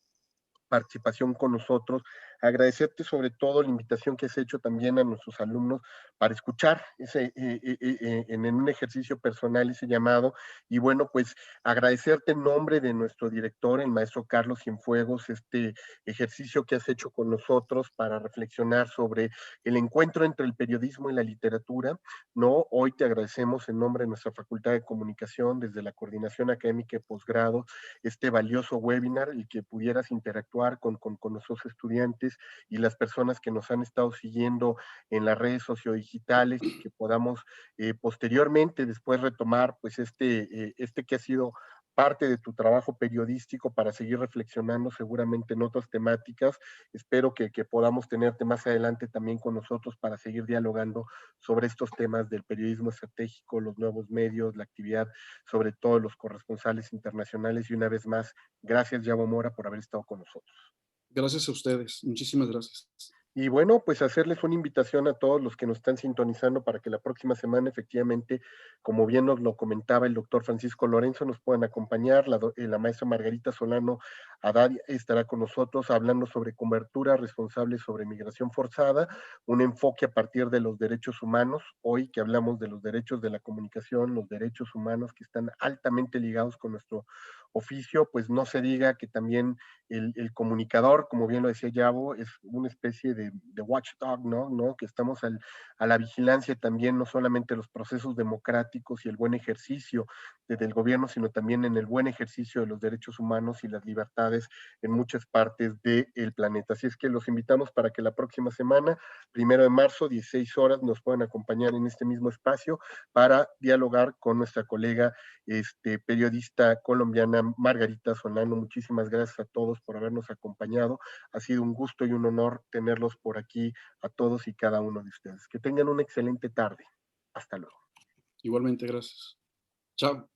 participación con nosotros, agradecerte sobre todo la invitación que has hecho también a nuestros alumnos para escuchar en un ejercicio personal ese llamado, y bueno, pues agradecerte en nombre de nuestro director, el maestro Carlos Cienfuegos, este ejercicio que has hecho con nosotros para reflexionar sobre el encuentro entre el periodismo y la literatura, ¿no? Hoy te agradecemos en nombre de nuestra Facultad de Comunicación, desde la Coordinación Académica de Posgrado, este valioso webinar, el que pudieras interactuar con nuestros estudiantes y las personas que nos han estado siguiendo en las redes sociodigitales, y que podamos posteriormente después retomar pues este que ha sido parte de tu trabajo periodístico para seguir reflexionando seguramente en otras temáticas. Espero que podamos tenerte más adelante también con nosotros para seguir dialogando sobre estos temas del periodismo estratégico, los nuevos medios, la actividad, sobre todo los corresponsales internacionales. Y una vez más, gracias, Yavo Mora, por haber estado con nosotros. Gracias a ustedes, muchísimas gracias. Y bueno, pues hacerles una invitación a todos los que nos están sintonizando para que la próxima semana, efectivamente, como bien nos lo comentaba el doctor Francisco Lorenzo, nos puedan acompañar. La maestra Margarita Solano Haddad estará con nosotros hablando sobre cobertura responsable sobre migración forzada, un enfoque a partir de los derechos humanos. Hoy que hablamos de los derechos de la comunicación, los derechos humanos que están altamente ligados con nuestro oficio, pues no se diga que también el comunicador, como bien lo decía Yavo, es una especie de de watchdog, ¿no? Que estamos a la vigilancia también, no solamente los procesos democráticos y el buen ejercicio del gobierno, sino también en el buen ejercicio de los derechos humanos y las libertades en muchas partes del planeta. Así es que los invitamos para que la próxima semana, 1 de marzo, 16 horas, nos puedan acompañar en este mismo espacio para dialogar con nuestra colega periodista colombiana Margarita Solano. Muchísimas gracias a todos por habernos acompañado. Ha sido un gusto y un honor tenerlos por aquí a todos y cada uno de ustedes. Que tengan una excelente tarde. Hasta luego. Igualmente, gracias. Chao.